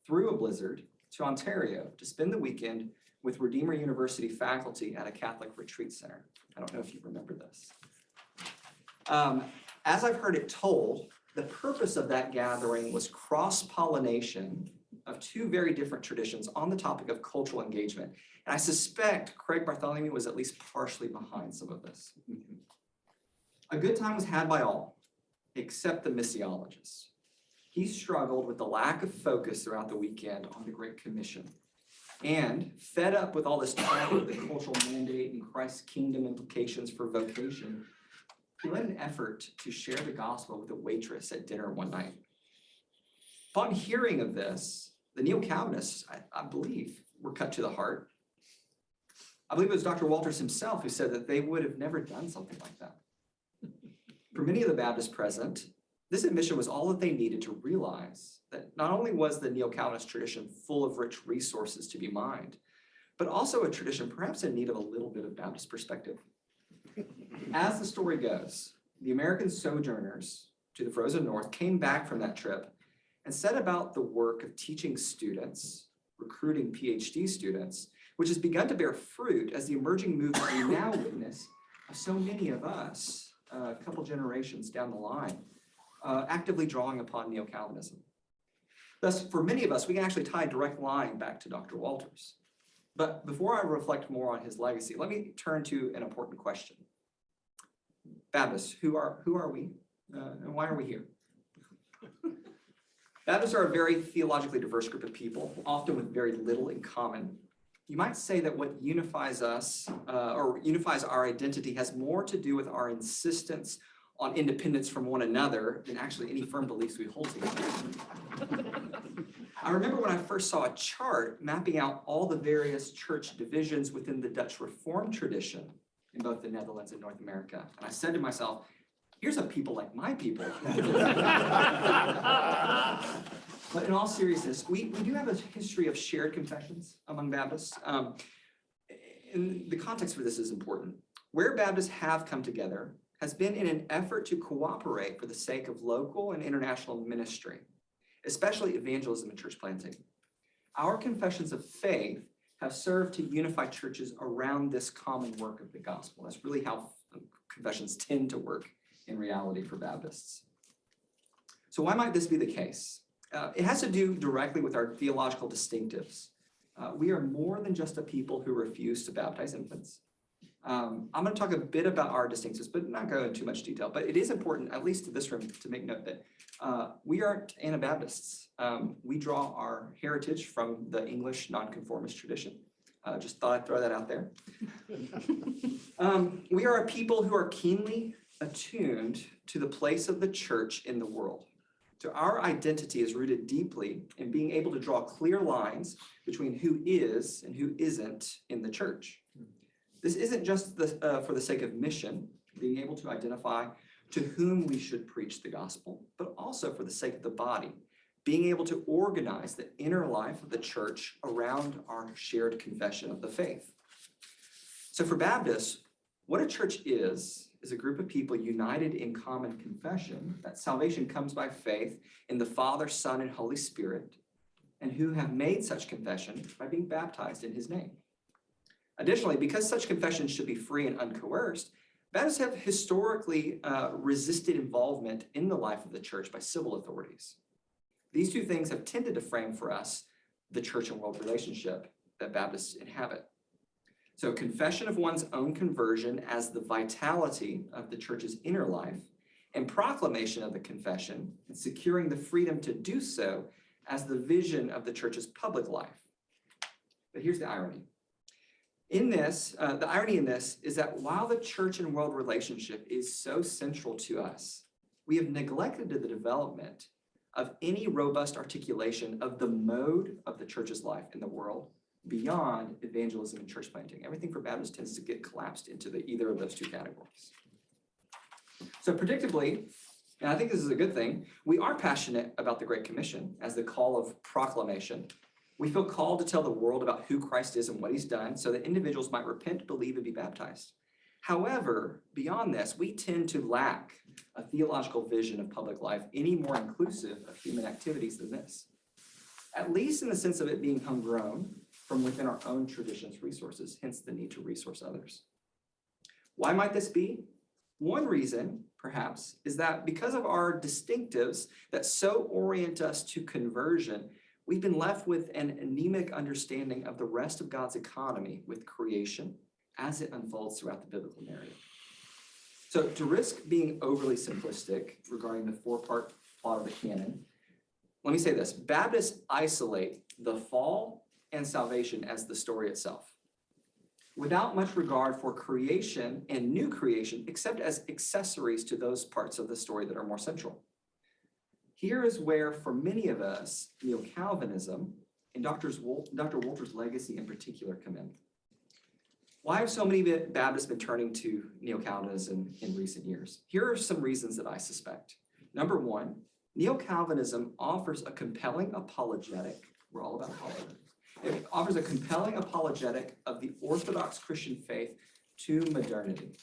through a blizzard to Ontario to spend the weekend with Redeemer University faculty at a Catholic retreat center. I don't know if you remember this. As I've heard it told, the purpose of that gathering was cross-pollination of two very different traditions on the topic of cultural engagement. And I suspect Craig Bartholomew was at least partially behind some of this. A good time was had by all, except the missiologist. He struggled with the lack of focus throughout the weekend on the Great Commission. And fed up with all this talk of the cultural mandate and Christ's kingdom implications for vocation, he led an effort to share the gospel with a waitress at dinner one night. Upon hearing of this, the neo-Calvinists, I believe, were cut to the heart. I believe it was Dr. Wolters himself who said that they would have never done something like that. For many of the Baptists present, this admission was all that they needed to realize that not only was the neo-Calvinist tradition full of rich resources to be mined, but also a tradition perhaps in need of a little bit of Baptist perspective. As the story goes, the American sojourners to the frozen north came back from that trip and set about the work of teaching students, recruiting PhD students, which has begun to bear fruit as the emerging movement we now witness of so many of us, a couple generations down the line, actively drawing upon Neo-Calvinism. Thus, for many of us, we can actually tie a direct line back to Dr. Wolters. But before I reflect more on his legacy, let me turn to an important question. Baptists, who are we? And why are we here? Baptists are a very theologically diverse group of people, often with very little in common. You might say that what unifies us, or unifies our identity, has more to do with our insistence on independence from one another than actually any firm beliefs we hold together. I remember when I first saw a chart mapping out all the various church divisions within the Dutch Reformed tradition in both the Netherlands and North America. And I said to myself, here's a people like my people. But in all seriousness, we do have a history of shared confessions among Baptists. And the context for this is important. Where Baptists have come together has been in an effort to cooperate for the sake of local and international ministry, especially evangelism and church planting. Our confessions of faith have served to unify churches around this common work of the gospel. That's really how confessions tend to work in reality for Baptists. So why might this be the case? It has to do directly with our theological distinctives. We are more than just a people who refuse to baptize infants. I'm going to talk a bit about our distinctives, but not go into too much detail. But it is important, at least to this room, to make note that we aren't Anabaptists. We draw our heritage from the English nonconformist tradition. Just thought I'd throw that out there. We are a people who are keenly attuned to the place of the church in the world. So our identity is rooted deeply in being able to draw clear lines between who is and who isn't in the church. This isn't just for the sake of mission, being able to identify to whom we should preach the gospel, but also for the sake of the body, being able to organize the inner life of the church around our shared confession of the faith. So for Baptists, what a church is a group of people united in common confession that salvation comes by faith in the Father, Son, and Holy Spirit, and who have made such confession by being baptized in his name. Additionally, because such confessions should be free and uncoerced, Baptists have historically resisted involvement in the life of the church by civil authorities. These two things have tended to frame for us the church and world relationship that Baptists inhabit. So confession of one's own conversion as the vitality of the church's inner life, and proclamation of the confession and securing the freedom to do so as the vision of the church's public life. But here's the irony. In this, the irony in this is that while the church and world relationship is so central to us, we have neglected the development of any robust articulation of the mode of the church's life in the world beyond evangelism and church planting. Everything for Baptists tends to get collapsed into either of those two categories. So predictably, and I think this is a good thing, we are passionate about the Great Commission as the call of proclamation. We feel called to tell the world about who Christ is and what he's done so that individuals might repent, believe, and be baptized. However, beyond this, we tend to lack a theological vision of public life any more inclusive of human activities than this, at least in the sense of it being homegrown from within our own tradition's resources, hence the need to resource others. Why might this be? One reason, perhaps, is that because of our distinctives that so orient us to conversion, we've been left with an anemic understanding of the rest of God's economy with creation as it unfolds throughout the biblical narrative. So to risk being overly simplistic regarding the four-part plot of the canon, let me say this. Baptists isolate the fall and salvation as the story itself, without much regard for creation and new creation, except as accessories to those parts of the story that are more central. Here is where, for many of us, Neo-Calvinism and Dr. Wolters' legacy in particular come in. Why have so many Baptists been turning to Neo-Calvinism in recent years? Here are some reasons that I suspect. Number one, Neo-Calvinism offers a compelling apologetic. We're all about apologetics. It offers a compelling apologetic of the Orthodox Christian faith to modernity.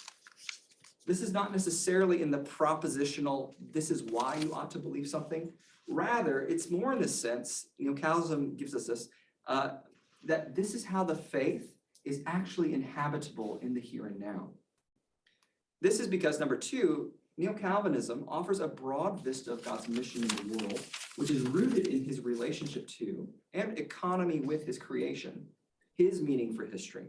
This is not necessarily in the propositional, this is why you ought to believe something. Rather, it's more in the sense, Calvinism gives us this, that this is how the faith is actually inhabitable in the here and now. This is because, number two, Neo-Calvinism offers a broad vista of God's mission in the world, which is rooted in his relationship to and economy with his creation, his meaning for history,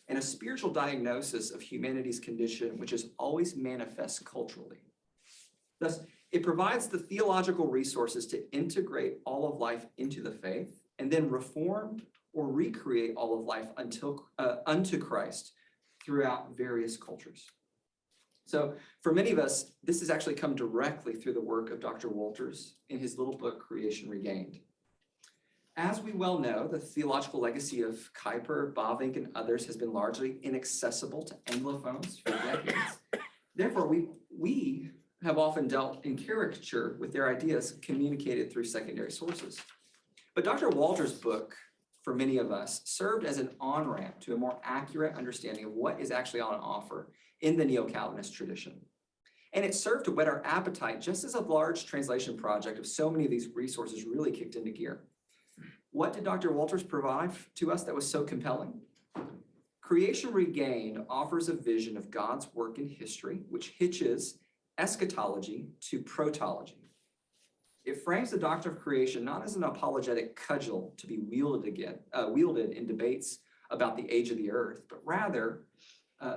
and a spiritual diagnosis of humanity's condition, which is always manifest culturally. Thus, it provides the theological resources to integrate all of life into the faith and then reform or recreate all of life unto Christ throughout various cultures. So for many of us, this has actually come directly through the work of Dr. Wolters in his little book, Creation Regained. As we well know, the theological legacy of Kuyper, Bavinck, and others has been largely inaccessible to Anglophones for decades. Therefore, we have often dealt in caricature with their ideas communicated through secondary sources. But Dr. Wolters' book, for many of us, served as an on-ramp to a more accurate understanding of what is actually on offer in the Neo-Calvinist tradition. And it served to whet our appetite just as a large translation project of so many of these resources really kicked into gear. What did Dr. Wolters provide to us that was so compelling? Creation Regained offers a vision of God's work in history, which hitches eschatology to protology. It frames the doctrine of creation not as an apologetic cudgel to be wielded in debates about the age of the earth, but rather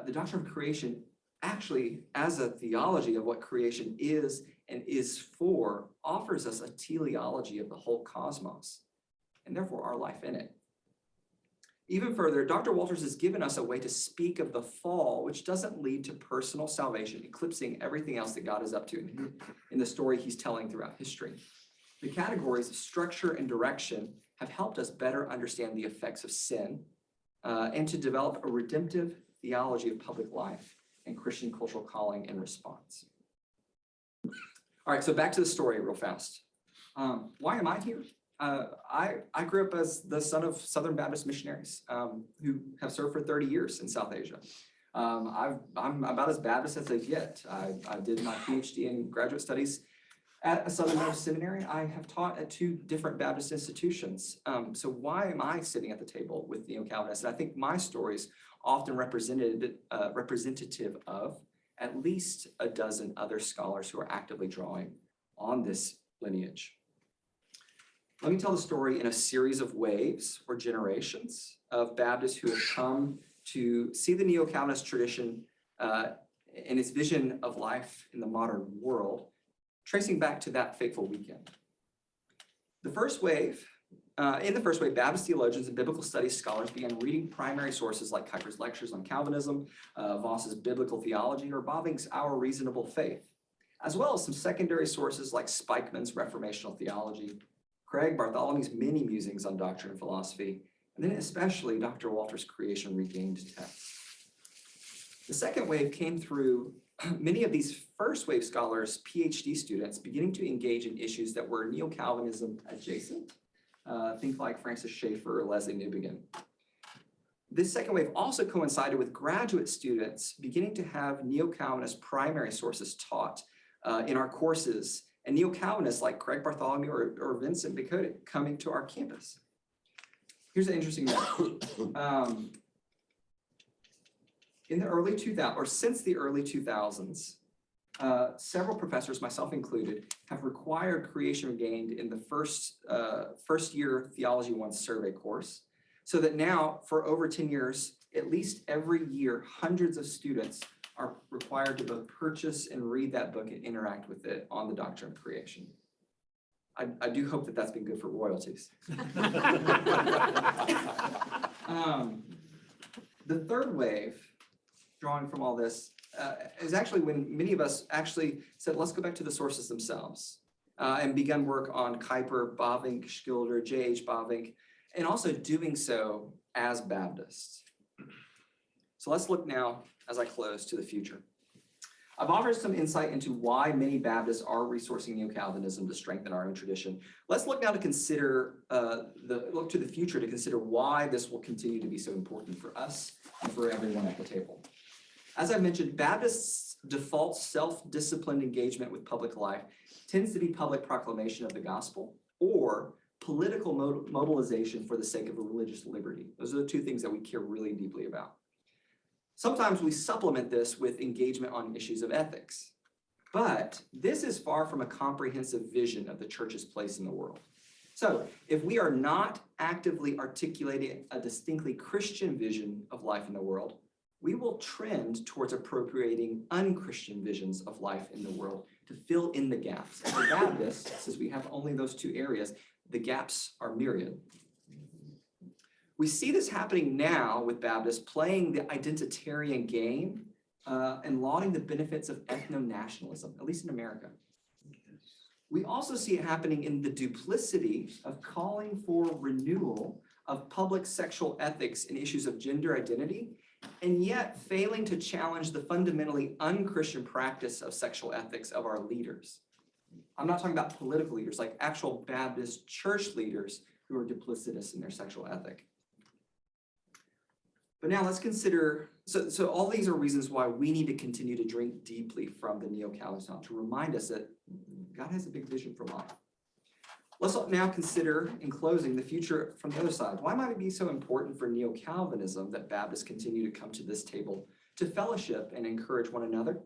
the doctrine of creation actually as a theology of what creation is and is for offers us a teleology of the whole cosmos and therefore our life in it. Even further, Dr. Wolters has given us a way to speak of the fall, which doesn't lead to personal salvation, eclipsing everything else that God is up to in the story he's telling throughout history. The categories of structure and direction have helped us better understand the effects of sin and to develop a redemptive theology of public life and Christian cultural calling and response. All right, so back to the story real fast. Why am I here? I grew up as the son of Southern Baptist missionaries who have served for 30 years in South Asia. I'm about as Baptist as they get. I did my PhD in graduate studies at a Southern Baptist seminary. I have taught at 2 different Baptist institutions. So why am I sitting at the table with Neo-Calvinists? And I think my story's often representative of at least a dozen other scholars who are actively drawing on this lineage. Let me tell the story in a series of waves or generations of Baptists who have come to see the Neo-Calvinist tradition and its vision of life in the modern world, tracing back to that fateful weekend. In the first wave, Baptist theologians and biblical studies scholars began reading primary sources like Kuyper's lectures on Calvinism, Voss's biblical theology, or Bavinck's Our Reasonable Faith, as well as some secondary sources like Spikeman's Reformational Theology, Craig Bartholomew's many musings on doctrine and philosophy, and then especially Dr. Wolters' Creation Regained text. The second wave came through many of these first wave scholars, PhD students, beginning to engage in issues that were Neo-Calvinism adjacent. Think like Francis Schaeffer or Leslie Newbegin. This second wave also coincided with graduate students beginning to have Neo-Calvinist primary sources taught in our courses, and Neo-Calvinists like Craig Bartholomew or Vincent Bicote coming to our campus. Here's an interesting note. In the early 2000s, or since the early 2000s, several professors, myself included, have required Creation Regained in the first year Theology 1 survey course, so that now for over 10 years, at least every year, hundreds of students are required to both purchase and read that book and interact with it on the doctrine of creation. I do hope that that's been good for royalties. The third wave, drawing from all this, is actually when many of us actually said, let's go back to the sources themselves and begun work on Kuyper, Bavinck, Schilder, J.H. Bavinck, and also doing so as Baptists. So let's look now, as I close, to the future. I've offered some insight into why many Baptists are resourcing Neo-Calvinism to strengthen our own tradition. Let's look now to consider, look to the future to consider why this will continue to be so important for us and for everyone at the table. As I mentioned, Baptists' default self-disciplined engagement with public life tends to be public proclamation of the gospel or political mobilization for the sake of a religious liberty. Those are the 2 things that we care really deeply about. Sometimes we supplement this with engagement on issues of ethics. But this is far from a comprehensive vision of the church's place in the world. So if we are not actively articulating a distinctly Christian vision of life in the world, we will trend towards appropriating unchristian visions of life in the world to fill in the gaps. And for Baptists, since we have only those two areas, the gaps are myriad. We see this happening now with Baptists playing the identitarian game and lauding the benefits of ethno-nationalism, at least in America. We also see it happening in the duplicity of calling for renewal of public sexual ethics and issues of gender identity, and yet failing to challenge the fundamentally unchristian practice of sexual ethics of our leaders. I'm not talking about political leaders, like actual Baptist church leaders who are duplicitous in their sexual ethic. But now let's consider, so all these are reasons why we need to continue to drink deeply from the Neo-Calvinist to remind us that God has a big vision for life. Let's now consider, in closing, the future from the other side. Why might it be so important for Neo-Calvinism that Baptists continue to come to this table to fellowship and encourage one another?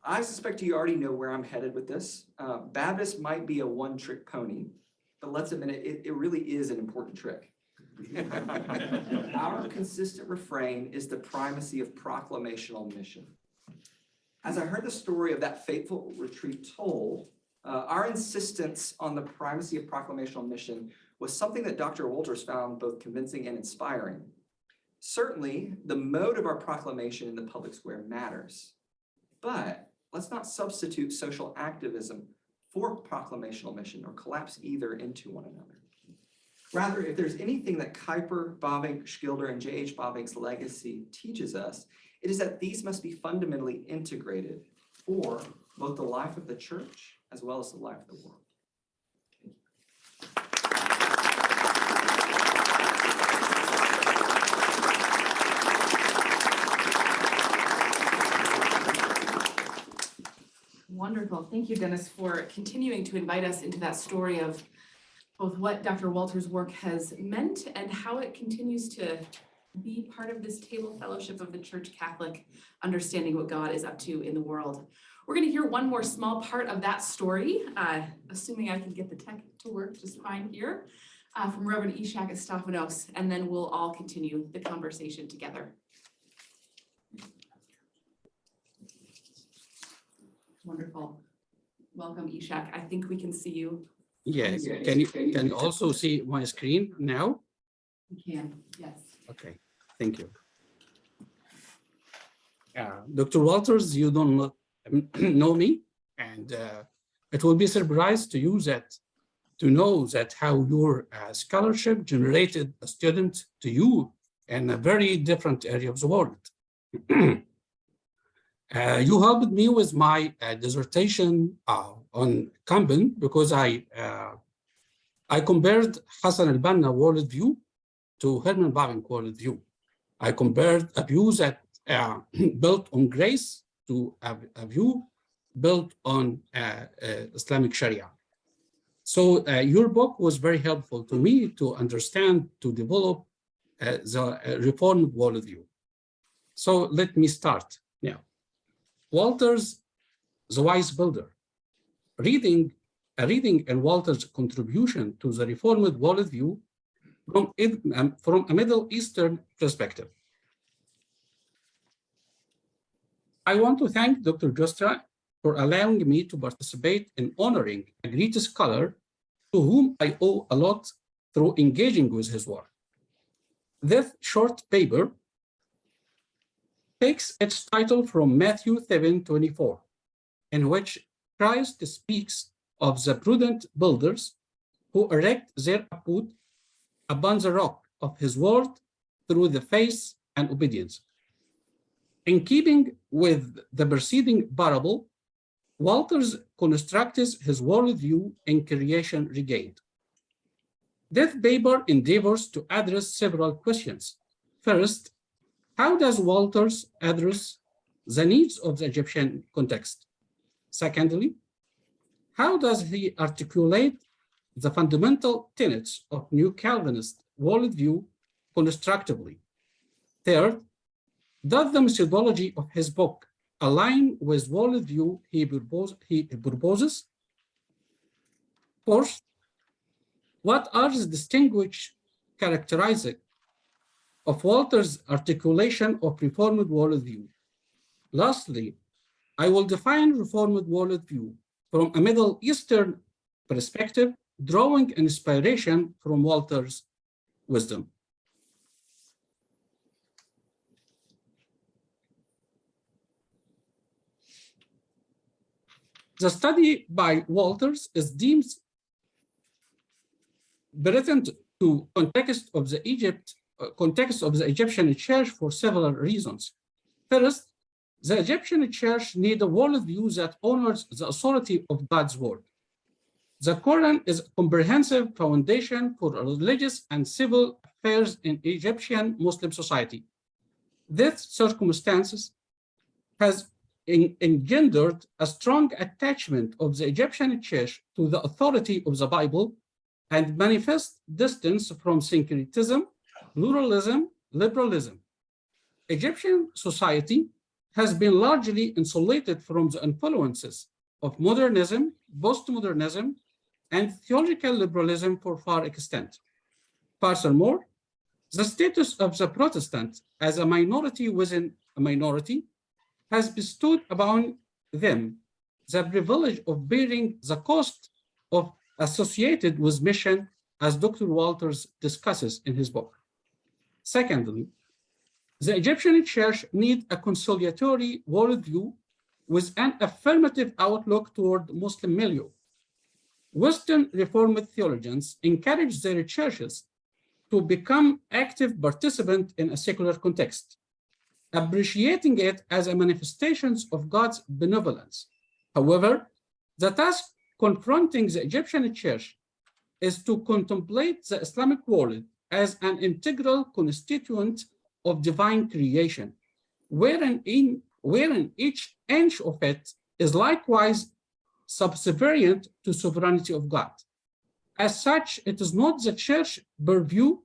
I suspect you already know where I'm headed with this. Baptists might be a one-trick pony, but let's admit it really is an important trick. Our consistent refrain is the primacy of proclamational mission. As I heard the story of that fateful retreat told, our insistence on the primacy of proclamational mission was something that Dr. Wolters found both convincing and inspiring. Certainly, the mode of our proclamation in the public square matters, but let's not substitute social activism for proclamational mission or collapse either into one another. Rather, if there's anything that Kuyper, Bavinck, Schilder, and J.H. Bavinck's legacy teaches us, it is that these must be fundamentally integrated for both the life of the church as well as the life of the world. Wonderful. Thank you, Dennis, for continuing to invite us into that story of both what Dr. Wolters' work has meant and how it continues to be part of this table fellowship of the Church Catholic, understanding what God is up to in the world. We're going to hear one more small part of that story, assuming I can get the tech to work just fine here, from Reverend Ishak Estafanos, and then we'll all continue the conversation together. Wonderful. Welcome, Ishak. I think we can see you. Yes, can you also see my screen now? We can, yes. Okay, thank you. Dr. Wolters, you don't know me, and it will be a surprise to you to know that how your scholarship generated a student to you in a very different area of the world. You helped me with my dissertation on Campbell because I compared Hassan al-Banna worldview to Herman Bavinck worldview. I compared a view that built on grace to a view built on Islamic Sharia. So your book was very helpful to me to understand, to develop the Reformed worldview. So let me start now. Wolters, the wise builder. Reading in Wolters' contribution to the Reformed worldview from a Middle Eastern perspective. I want to thank Dr. Jostra for allowing me to participate in honoring a great scholar to whom I owe a lot through engaging with his work. This short paper takes its title from Matthew 7:24, in which Christ speaks of the prudent builders who erect their abode upon the rock of his word through the faith and obedience. In keeping with the preceding parable, Wolters constructs his worldview in Creation Regained. This paper endeavors to address several questions. First, how does Wolters address the needs of the Egyptian context? Secondly, how does he articulate the fundamental tenets of New Calvinist worldview constructively? Third, Does the methodology of his book align with worldview he proposes? Fourth, what are the distinguished characteristics of Wolters' articulation of Reformed worldview? Lastly, I will define Reformed worldview from a Middle Eastern perspective, drawing inspiration from Wolters' wisdom. The study by Wolters is deemed pertinent to context of the Egyptian church for several reasons. First, the Egyptian church needs a worldview that honors the authority of God's word. The Quran is a comprehensive foundation for religious and civil affairs in Egyptian Muslim society. This circumstances has engendered a strong attachment of the Egyptian church to the authority of the Bible and manifest distance from syncretism, pluralism, liberalism. Egyptian society has been largely insulated from the influences of modernism, postmodernism, and theological liberalism for far extent. Furthermore, the status of the Protestant as a minority within a minority has bestowed upon them the privilege of bearing the cost of associated with mission, as Dr. Wolters discusses in his book. Secondly, the Egyptian church needs a conciliatory worldview with an affirmative outlook toward Muslim milieu. Western Reformed theologians encourage their churches to become active participants in a secular context, appreciating it as a manifestation of God's benevolence. However, the task confronting the Egyptian church is to contemplate the Islamic world as an integral constituent of divine creation, wherein each inch of it is likewise subservient to sovereignty of God. As such, it is not the church's purview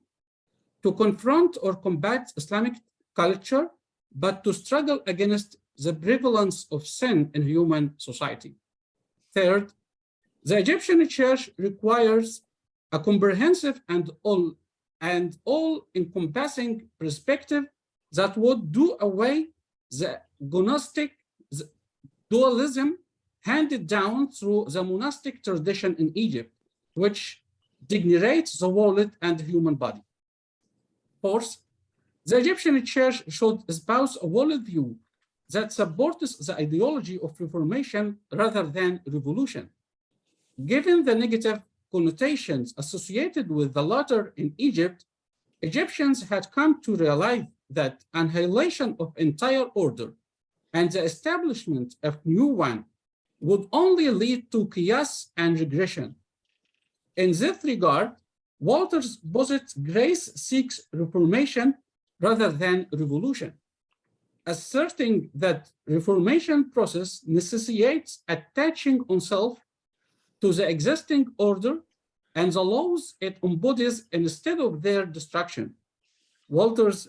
to confront or combat Islamic culture, but to struggle against the prevalence of sin in human society. Third, the Egyptian church requires a comprehensive and all-encompassing perspective that would do away the gnostic dualism handed down through the monastic tradition in Egypt, which degenerates the world and the human body. Fourth, the Egyptian church should espouse a worldview that supports the ideology of Reformation rather than revolution. Given the negative connotations associated with the latter in Egypt, Egyptians had come to realize that annihilation of entire order and the establishment of new one would only lead to chaos and regression. In this regard, Wolters posits grace seeks reformation rather than revolution, asserting that reformation process necessitates attaching oneself to the existing order and the laws it embodies instead of their destruction. Wolters,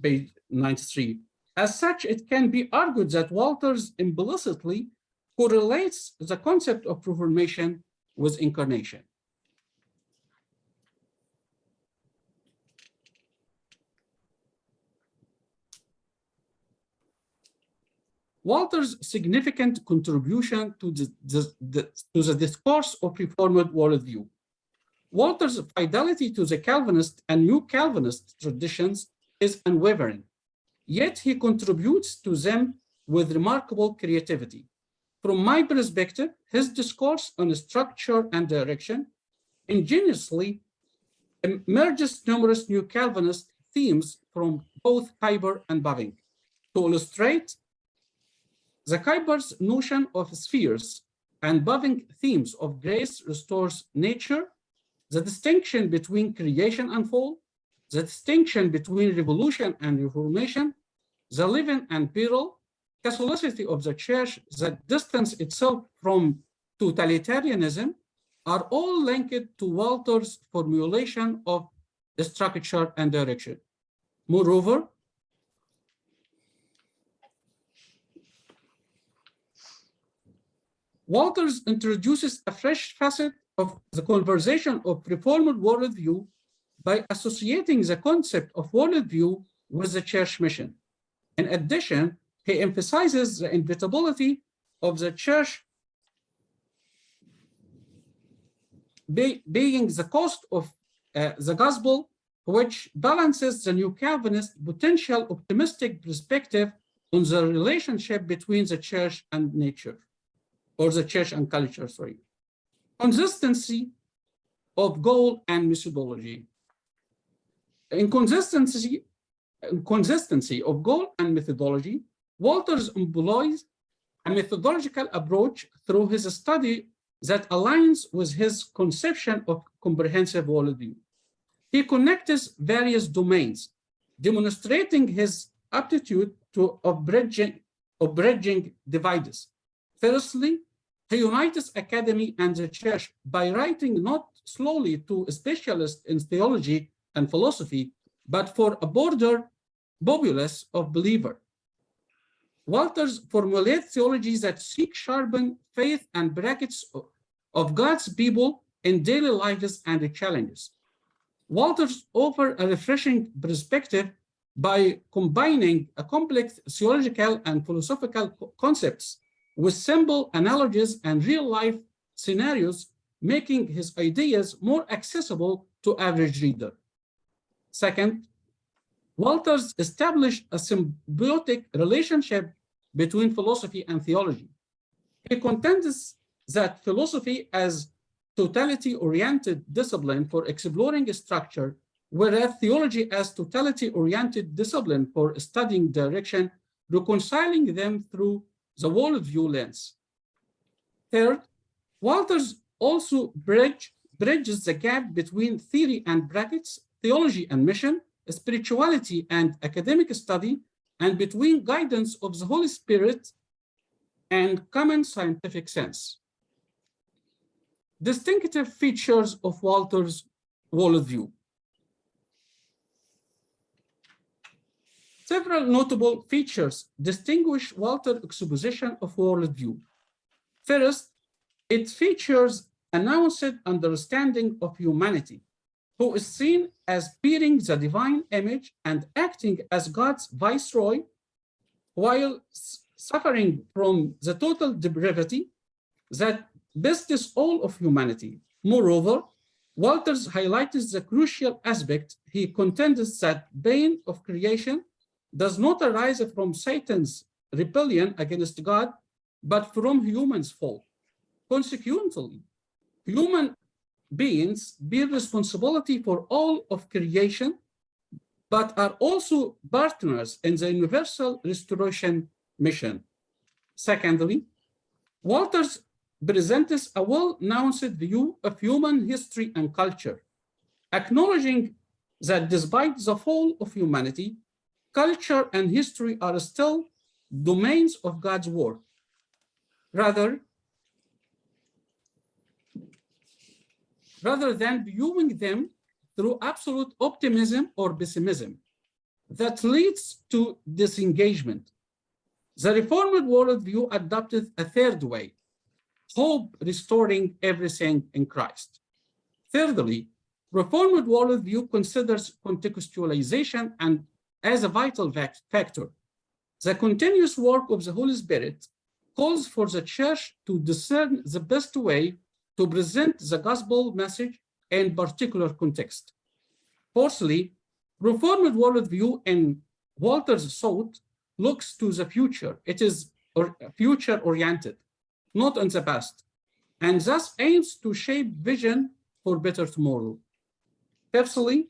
page 93. As such, it can be argued that Wolters implicitly correlates the concept of reformation with incarnation. Wolters' significant contribution to the discourse of Reformed worldview. Wolters' fidelity to the Calvinist and New Calvinist traditions is unwavering, yet he contributes to them with remarkable creativity. From my perspective, his discourse on structure and direction ingeniously merges numerous New Calvinist themes from both Kuyper and Bavinck. To illustrate, the Kuyper's notion of spheres and Bavinck themes of grace restores nature, the distinction between creation and fall, the distinction between revolution and reformation, the living and peril, Catholicity of the church that distance itself from totalitarianism are all linked to Wolters' formulation of structure and direction. Moreover, Wolters introduces a fresh facet of the conversation of Reformed worldview by associating the concept of worldview with the church mission. In addition, he emphasizes the inevitability of the church being the cost of the gospel, which balances the New Calvinist potential optimistic perspective on the relationship between the church and nature, or the church and culture, sorry. Consistency of goal and methodology. Inconsistency of goal and methodology, Wolters employs a methodological approach through his study that aligns with his conception of comprehensive worldview. He connects various domains, demonstrating his aptitude of bridging divides. Firstly, he unites academy and the church by writing not solely to specialists in theology and philosophy, but for a broader populace of believers. Wolters formulates theologies that seek sharpen faith and brackets of God's people in daily lives and the challenges. Wolters offers a refreshing perspective by combining a complex theological and philosophical concepts with simple analogies and real-life scenarios, making his ideas more accessible to average reader. Second, Wolters established a symbiotic relationship between philosophy and theology. He contends that philosophy as totality-oriented discipline for exploring structure, whereas theology as totality-oriented discipline for studying direction, reconciling them through the worldview lens. Third, Wolters also bridges the gap between theory and brackets, theology and mission, spirituality and academic study, and between guidance of the Holy Spirit and common scientific sense. Distinctive features of Wolters' worldview. Several notable features distinguish Wolters' exposition of worldview. First, it features announced understanding of humanity, who is seen as bearing the divine image and acting as God's viceroy, while suffering from the total depravity that besests all of humanity. Moreover, Wolters highlights the crucial aspect. He contends that pain of creation does not arise from Satan's rebellion against God, but from humans' fault. Consequently, human beings bear responsibility for all of creation, but are also partners in the universal restoration mission. Secondly, Wolters presents a well-announced view of human history and culture, acknowledging that despite the fall of humanity, culture and history are still domains of God's work. Rather than viewing them through absolute optimism or pessimism that leads to disengagement. The Reformed worldview adopted a third way, hope restoring everything in Christ. Thirdly, Reformed worldview considers contextualization and as a vital factor. The continuous work of the Holy Spirit calls for the church to discern the best way to present the gospel message in particular context. Fourthly, Reformed worldview in Wolters' thought looks to the future. It is future-oriented, not in the past, and thus aims to shape vision for better tomorrow. Fifthly,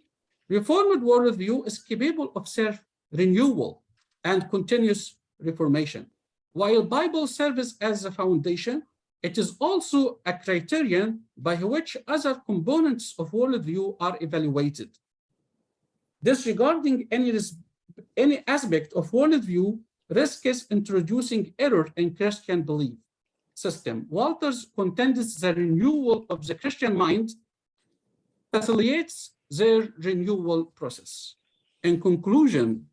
Reformed worldview is capable of self-renewal and continuous reformation. While Bible serves as a foundation, it is also a criterion by which other components of worldview are evaluated. Disregarding any aspect of worldview risks introducing error in Christian belief system. Wolters contends the renewal of the Christian mind facilitates their renewal process. In conclusion,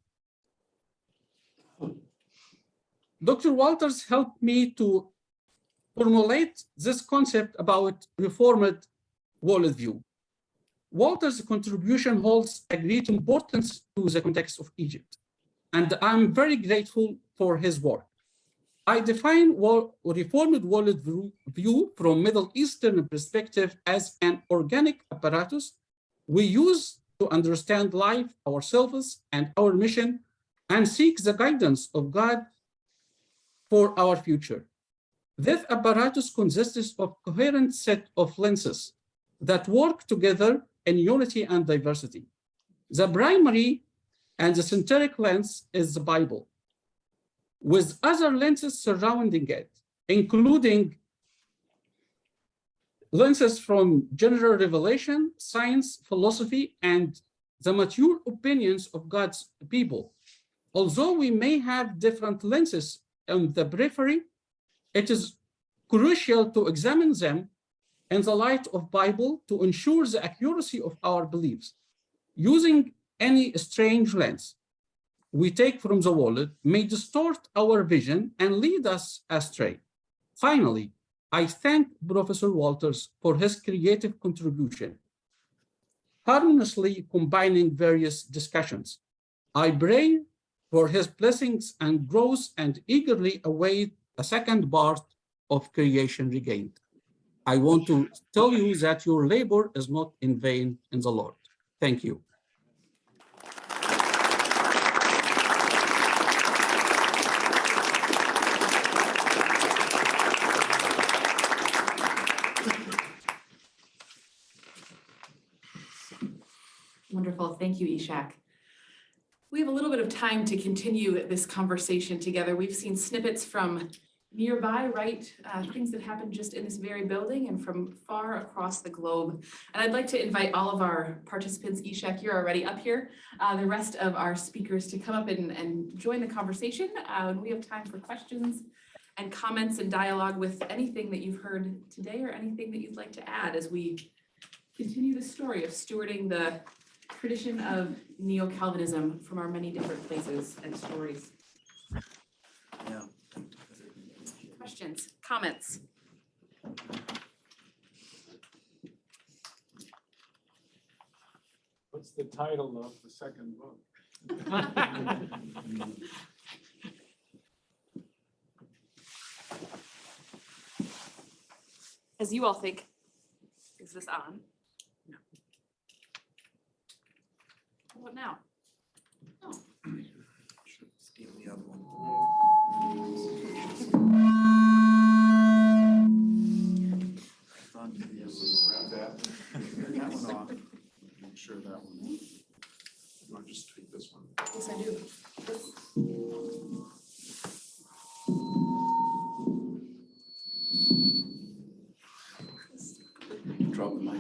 Dr. Wolters helped me to formulate this concept about reformed worldview. Wolters' contribution holds a great importance to the context of Egypt, and I'm very grateful for his work. I define reformed worldview from Middle Eastern perspective as an organic apparatus we use to understand life, ourselves, and our mission, and seek the guidance of God for our future. This apparatus consists of a coherent set of lenses that work together in unity and diversity. The primary and the centric lens is the Bible, with other lenses surrounding it, including lenses from general revelation, science, philosophy, and the mature opinions of God's people. Although we may have different lenses on the periphery, it is crucial to examine them in the light of Bible to ensure the accuracy of our beliefs. Using any strange lens we take from the world may distort our vision and lead us astray. Finally, I thank Professor Wolters for his creative contribution, harmoniously combining various discussions. I pray for his blessings and growth and eagerly await a second part of Creation Regained. I want to tell you that your labor is not in vain in the Lord. Thank you. Wonderful. Thank you, Ishak. We have a little bit of time to continue this conversation together. We've seen snippets from nearby, right? Things that happen just in this very building and from far across the globe. And I'd like to invite all of our participants, Ishak, you're already up here, the rest of our speakers to come up and join the conversation. And we have time for questions and comments and dialogue with anything that you've heard today or anything that you'd like to add as we continue the story of stewarding the tradition of neo-Calvinism from our many different places and stories. Yeah. Questions, comments? What's the title of the second book? As you all think, is this on? No. How about now? Oh. Steal the other one. That one off. Make sure that one. I'll just take this one. Yes, I do. Drop the mic.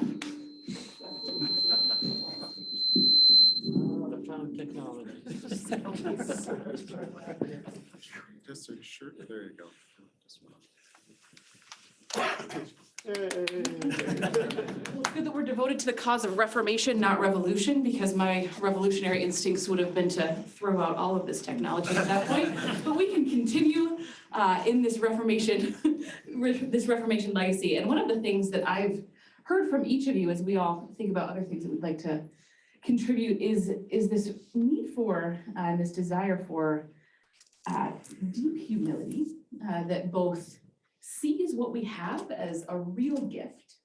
Technology. Just a shirt, there you go. Well, it's good that we're devoted to the cause of reformation, not revolution, because my revolutionary instincts would have been to throw out all of this technology at that point. But we can continue in this Reformation legacy. And one of the things that I've heard from each of you as we all think about other things that we'd like to contribute is this need for and this desire for deep humility that both sees what we have as a real gift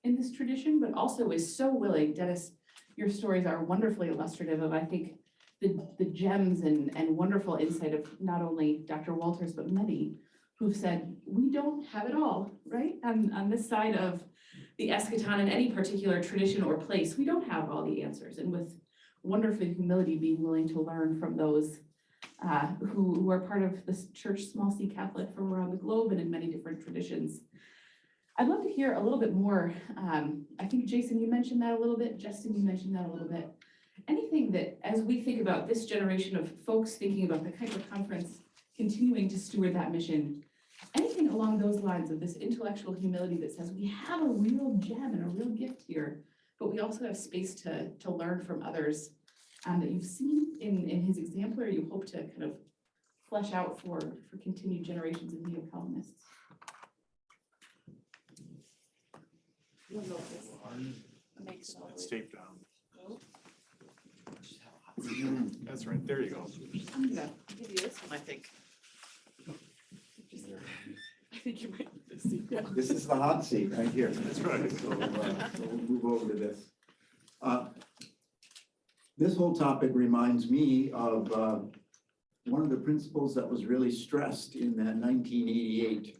in this tradition, but also is so willing. Dennis, your stories are wonderfully illustrative of, I think, the gems and wonderful insight of not only Dr. Wolters, but many who've said, we don't have it all, right? On this side of the eschaton in any particular tradition or place, we don't have all the answers. And with wonderful humility, being willing to learn from those who are part of this church, small c Catholic from around the globe and in many different traditions. I'd love to hear a little bit more. I think, Jason, you mentioned that a little bit. Justin, you mentioned that a little bit. Anything that, as we think about this generation of folks thinking about the Kuyper Conference, continuing to steward that mission, anything along those lines of this intellectual humility that says we have a real gem and a real gift here, but we also have space to learn from others that you've seen in his example, or you hope to kind of flesh out for continued generations of neo-Calvinists? It's taped down. That's right, there you go. I'm gonna give you this one, I think. I think you might need this seat. Yeah. This is the hot seat right here. That's right. So we'll move over to this. This whole topic reminds me of one of the principles that was really stressed in that 1988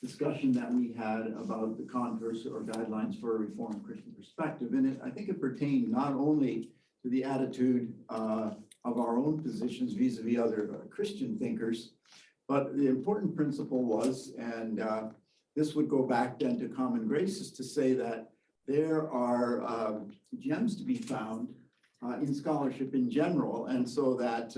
discussion that we had about the converse or guidelines for a Reformed Christian perspective. And I think it pertained not only to the attitude of our own positions vis-a-vis other Christian thinkers, but the important principle was, and this would go back then to common grace, is to say that there are gems to be found in scholarship in general. And so that,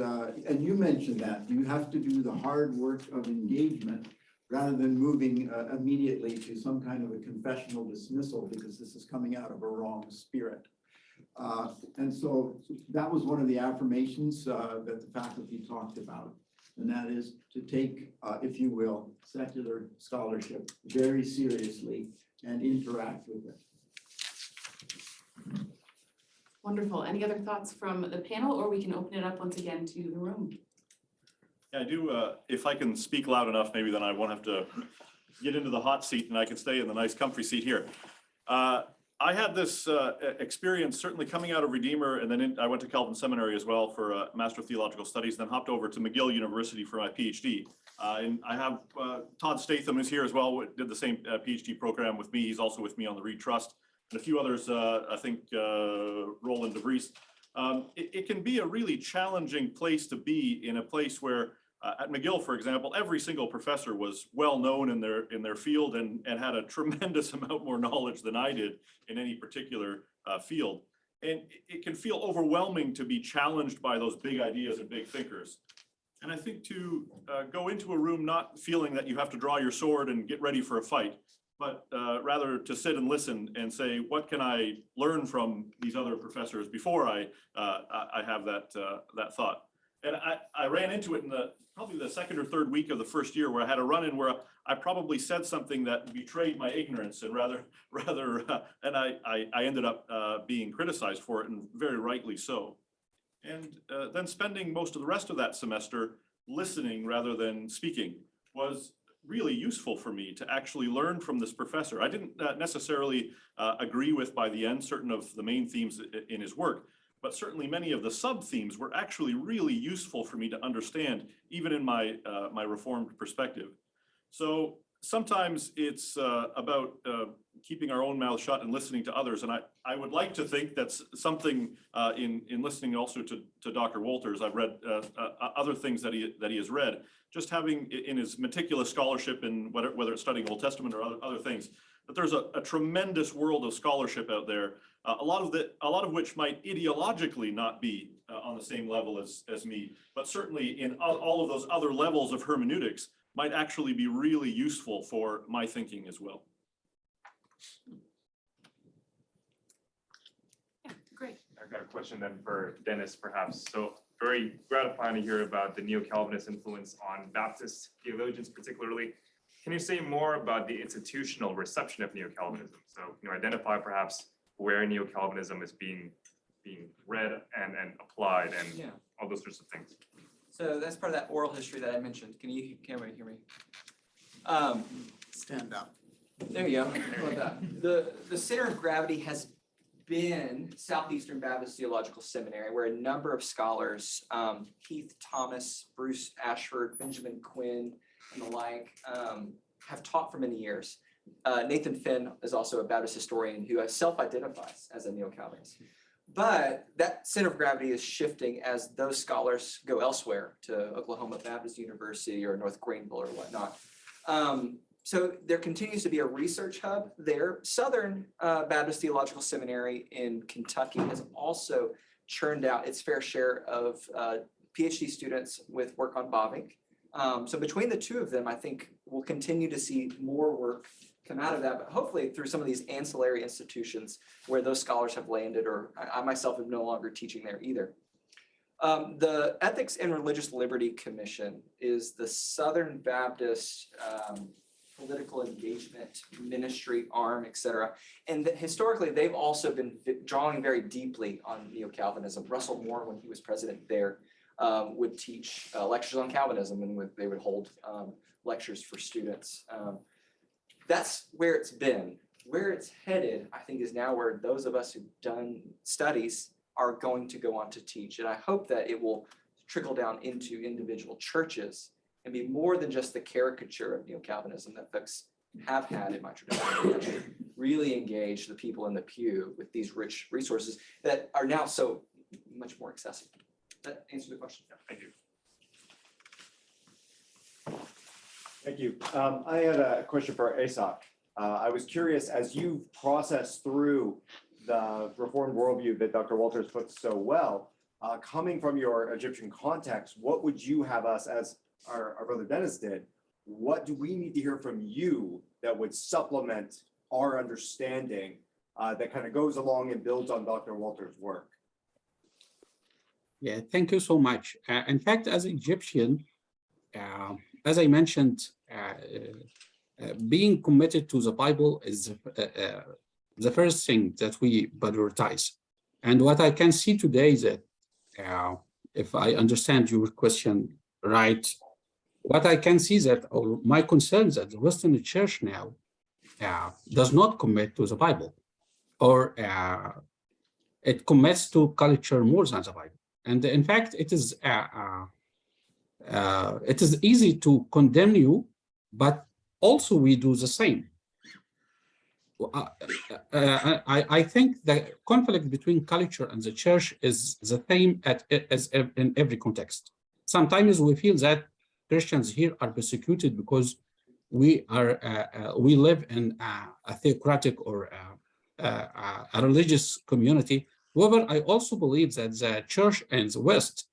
and you mentioned that, you have to do the hard work of engagement rather than moving immediately to some kind of a confessional dismissal because this is coming out of a wrong spirit. And so that was one of the affirmations that the faculty talked about. And that is to take, if you will, secular scholarship very seriously and interact with it. Wonderful. Any other thoughts from the panel, or we can open it up once again to the room? Yeah, I do, if I can speak loud enough, maybe then I won't have to get into the hot seat and I can stay in the nice comfy seat here. I had this experience certainly coming out of Redeemer, and then I went to Calvin Seminary as well for a Master of Theological Studies, then hopped over to McGill University for my PhD. And I have Todd Statham is here as well, did the same PhD program with me. He's also with me on the Reed Trust, and a few others, I think Roland DeVries. It can be a really challenging place to be, in a place where at McGill, for example, every single professor was well known in their field and had a tremendous amount more knowledge than I did in any particular field. And it can feel overwhelming to be challenged by those big ideas and big thinkers. And I think to go into a room not feeling that you have to draw your sword and get ready for a fight, but rather to sit and listen and say, what can I learn from these other professors before I have that thought. And I ran into it in probably the second or third week of the first year, where I had a run-in where I probably said something that betrayed my ignorance, and and I ended up being criticized for it, and very rightly so. And then spending most of the rest of that semester listening rather than speaking was really useful for me to actually learn from this professor. I didn't necessarily agree with, by the end, certain of the main themes in his work, but certainly many of the sub-themes were actually really useful for me to understand, even in my Reformed perspective. So sometimes it's about keeping our own mouth shut and listening to others. And I would like to think that's something in listening also to Dr. Wolters. I've read other things that he has read, just having in his meticulous scholarship, in whether it's studying Old Testament or other things, that there's a tremendous world of scholarship out there, a lot of which might ideologically not be on the same level as me, but certainly in all of those other levels of hermeneutics might actually be really useful for my thinking as well. Yeah, great. I've got a question then for Dennis, perhaps. So very gratifying to hear about the neo-Calvinist influence on Baptist theologians particularly. Can you say more about the institutional reception of neo-Calvinism? So, identify perhaps where neo-Calvinism is being read and applied, and all those sorts of things. So that's part of that oral history that I mentioned. Can everybody hear me? Stand up. There you go. How about that? The center of gravity has been Southeastern Baptist Theological Seminary, where a number of scholars, Keith Thomas, Bruce Ashford, Benjamin Quinn, and the like, have taught for many years. Nathan Finn is also a Baptist historian who self-identifies as a neo-Calvinist. But that center of gravity is shifting as those scholars go elsewhere, to Oklahoma Baptist University or North Greenville or whatnot. So there continues to be a research hub there. Southern Baptist Theological Seminary in Kentucky has also churned out its fair share of PhD students with work on Bavinck. So between the two of them, I think we'll continue to see more work come out of that, but hopefully through some of these ancillary institutions where those scholars have landed, or I myself am no longer teaching there either. The Ethics and Religious Liberty Commission is the Southern Baptist political engagement ministry arm, et cetera. And historically, they've also been drawing very deeply on neo-Calvinism. Russell Moore, when he was president there, would teach lectures on Calvinism, and they would hold lectures for students. That's where it's been. Where it's headed, I think, is now where those of us who've done studies are going to go on to teach. And I hope that it will trickle down into individual churches and be more than just the caricature of neo-Calvinism that folks have had in my tradition. Really engage the people in the pew with these rich resources that are now so much more accessible. Does that answer the question? Yeah, thank you. Thank you. I had a question for Asak. I was curious, as you process through the Reformed worldview that Dr. Wolters puts so well, coming from your Egyptian context, what would you have us, as our brother Dennis did, what do we need to hear from you that would supplement our understanding that kind of goes along and builds on Dr. Wolters' work? Yeah, thank you so much. In fact, as Egyptian, as I mentioned, being committed to the Bible is the first thing that we prioritize. And what I can see today is that, if I understand your question right, what I can see is that, or my concern is that the Western Church now does not commit to the Bible, or it commits to culture more than the Bible. And in fact, it is easy to condemn you, but also we do the same. I think the conflict between culture and the church is the same as in every context. Sometimes we feel that Christians here are persecuted because we live in a theocratic or a religious community. However, I also believe that the church in the West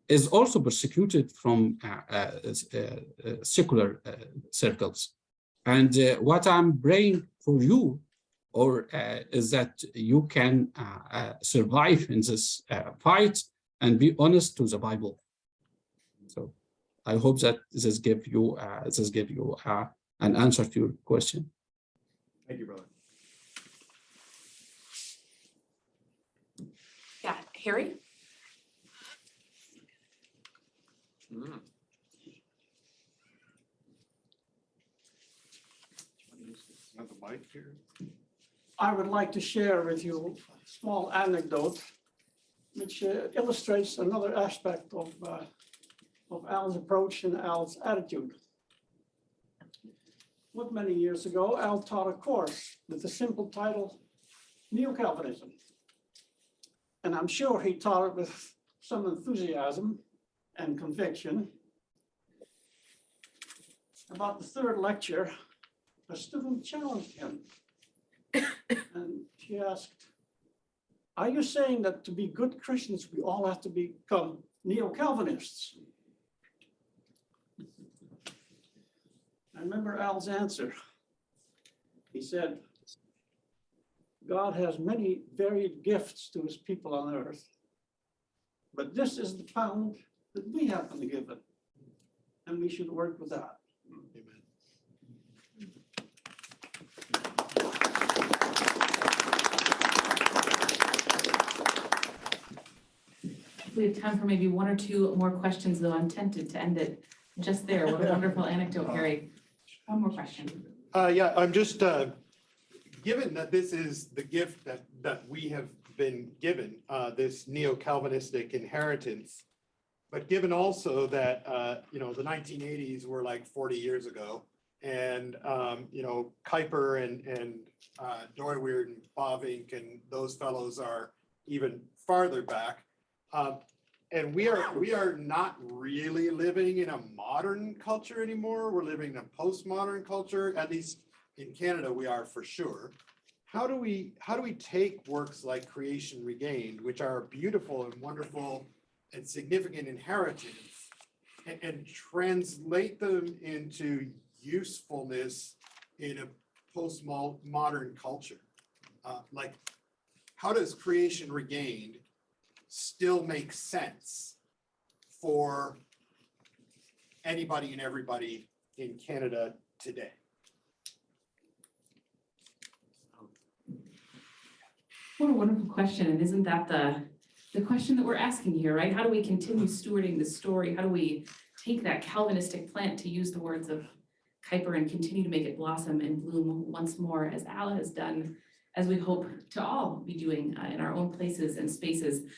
is also persecuted from secular circles. And what I'm praying for you, is that you can survive in this fight and be honest to the Bible. So I hope that this give you an answer to your question. Thank you, brother. Yeah, Harry? Have the mic here. I would like to share with you a small anecdote which illustrates another aspect of Al's approach and Al's attitude. Not many years ago, Al taught a course with the simple title, Neo-Calvinism. And I'm sure he taught it with some enthusiasm and conviction. About the third lecture, a student challenged him. And she asked, are you saying that to be good Christians, we all have to become neo-Calvinists? I remember Al's answer. He said, God has many varied gifts to his people on earth, but this is the pound that we happen to give it, and we should work with that. Amen. We have time for maybe one or two more questions, though I'm tempted to end it just there. What a wonderful anecdote, Harry. One more question. Yeah, I'm just, given that this is the gift that we have been given, this neo-Calvinistic inheritance, but given also that, the 1980s were like 40 years ago, and, Kuyper and Doyweird and Bavinck and those fellows are even farther back. And we are not really living in a modern culture anymore. We're living in a postmodern culture, at least in Canada we are for sure. How do we take works like Creation Regained, which are beautiful and wonderful and significant inheritance, and translate them into usefulness in postmodern culture. Like, how does Creation Regained still make sense for anybody and everybody in Canada today? What a wonderful question, and isn't that the question that we're asking here, right? How do we continue stewarding the story? How do we take that Calvinistic plant, to use the words of Kuyper, and continue to make it blossom and bloom once more, as Al has done, as we hope to all be doing in our own places and spaces.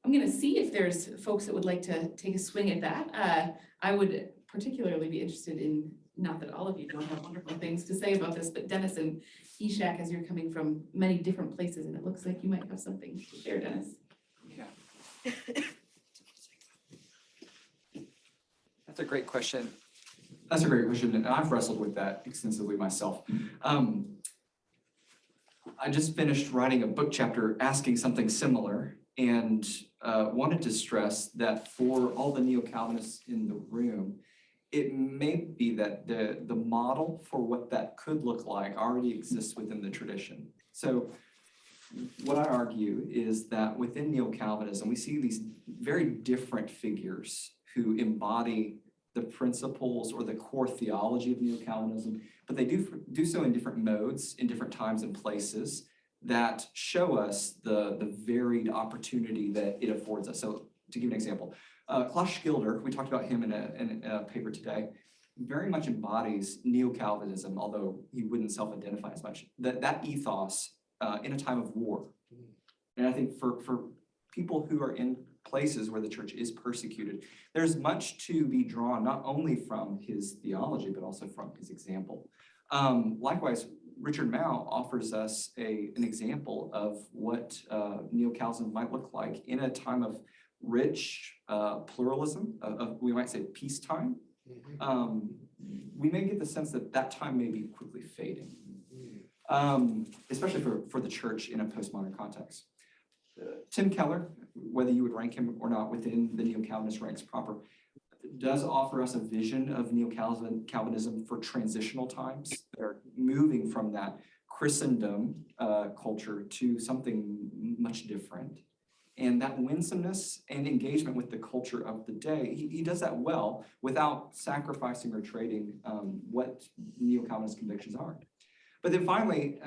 I'm gonna see if there's folks that would like to take a swing at that. I would particularly be interested in, not that all of you don't have wonderful things to say about this, but Dennis and Ishak, as you're coming from many different places, and it looks like you might have something to share, Dennis. Yeah. That's a great question. That's a great question, and I've wrestled with that extensively myself. I just finished writing a book chapter asking something similar, and wanted to stress that for all the neo-Calvinists in the room, it may be that the model for what that could look like already exists within the tradition. So what I argue is that within neo-Calvinism, we see these very different figures who embody the principles or the core theology of neo-Calvinism, but they do so in different modes, in different times and places, that show us the varied opportunity that it affords us. So to give an example, Klaus Schilder, we talked about him in a paper today, very much embodies neo-Calvinism, although he wouldn't self-identify as much, that ethos in a time of war. And I think for people who are in places where the church is persecuted, there's much to be drawn, not only from his theology, but also from his example. Likewise, Richard Mouw offers us an example of what neo-Calvinism might look like in a time of rich pluralism, we might say peacetime. We may get the sense that that time may be quickly fading, especially for the church in a postmodern context. Tim Keller, whether you would rank him or not within the neo-Calvinist ranks proper, does offer us a vision of neo-Calvinism for transitional times. They're moving from that Christendom culture to something much different. And that winsomeness and engagement with the culture of the day, he does that well without sacrificing or trading what neo-Calvinist convictions are. But then finally,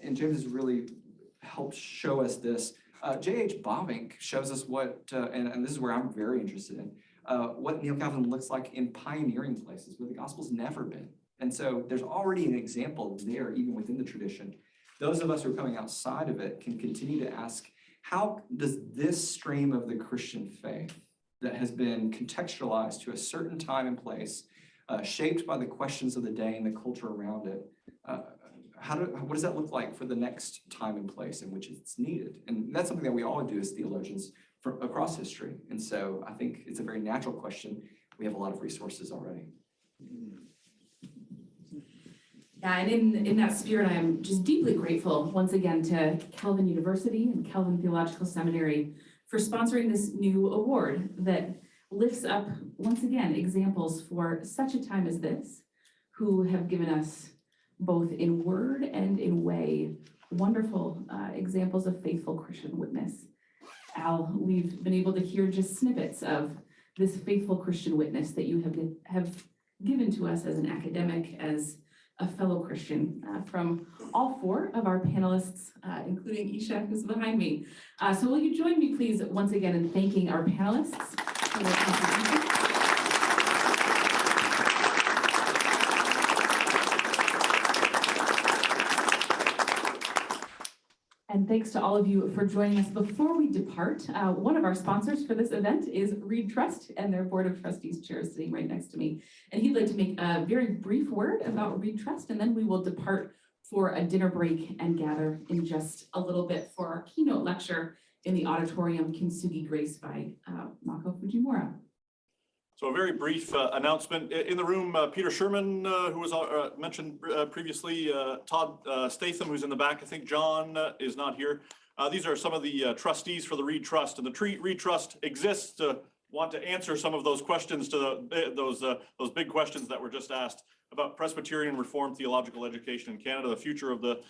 and James has really helped show us this, J.H. Bobbink shows us what, and this is where I'm very interested in, what neo-Calvinism looks like in pioneering places where the gospel's never been. And so there's already an example there, even within the tradition. Those of us who are coming outside of it can continue to ask, how does this stream of the Christian faith that has been contextualized to a certain time and place, shaped by the questions of the day and the culture around it, what does that look like for the next time and place in which it's needed? And that's something that we all do as theologians across history. And so I think it's a very natural question. We have a lot of resources already. Yeah, and in that spirit, I am just deeply grateful once again to Calvin University and Calvin Theological Seminary for sponsoring this new award that lifts up, once again, examples for such a time as this, who have given us both in word and in way, wonderful examples of faithful Christian witness. Al, we've been able to hear just snippets of this faithful Christian witness that you have given to us as an academic, as a fellow Christian, from all four of our panelists, including Ishak, who's behind me. So will you join me, please, once again in thanking our panelists for their contributions. And thanks to all of you for joining us. Before we depart, one of our sponsors for this event is Reed Trust, and their Board of Trustees chair is sitting right next to me. And he'd like to make a very brief word about Reed Trust, and then we will depart for a dinner break and gather in just a little bit for our keynote lecture in the auditorium Kintsugi Grace by Mako Fujimura. So a very brief announcement. In the room, Peter Sherman, who was mentioned previously, Todd Statham, who's in the back. I think John is not here. These are some of the trustees for the Reed Trust, and the Reed Trust exists to want to answer some of those questions, to those big questions that were just asked about Presbyterian Reformed theological education in Canada, the future of the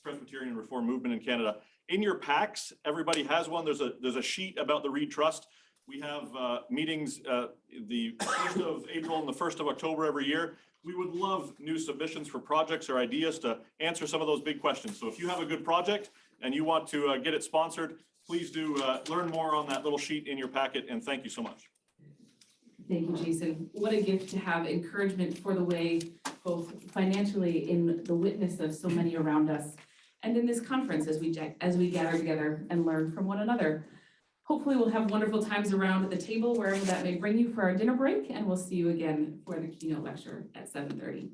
Presbyterian Reform movement in Canada. In your packs, everybody has one. There's a sheet about the Reed Trust. We have meetings the 1st of April and the 1st of October every year. We would love new submissions for projects or ideas to answer some of those big questions. So if you have a good project and you want to get it sponsored, please do learn more on that little sheet in your packet, and thank you so much. Thank you, Jason. What a gift to have encouragement for the way, both financially in the witness of so many around us, and in this conference as we gather together and learn from one another. Hopefully we'll have wonderful times around the table, wherever that may bring you for our dinner break, and we'll see you again for the keynote lecture at 7:30.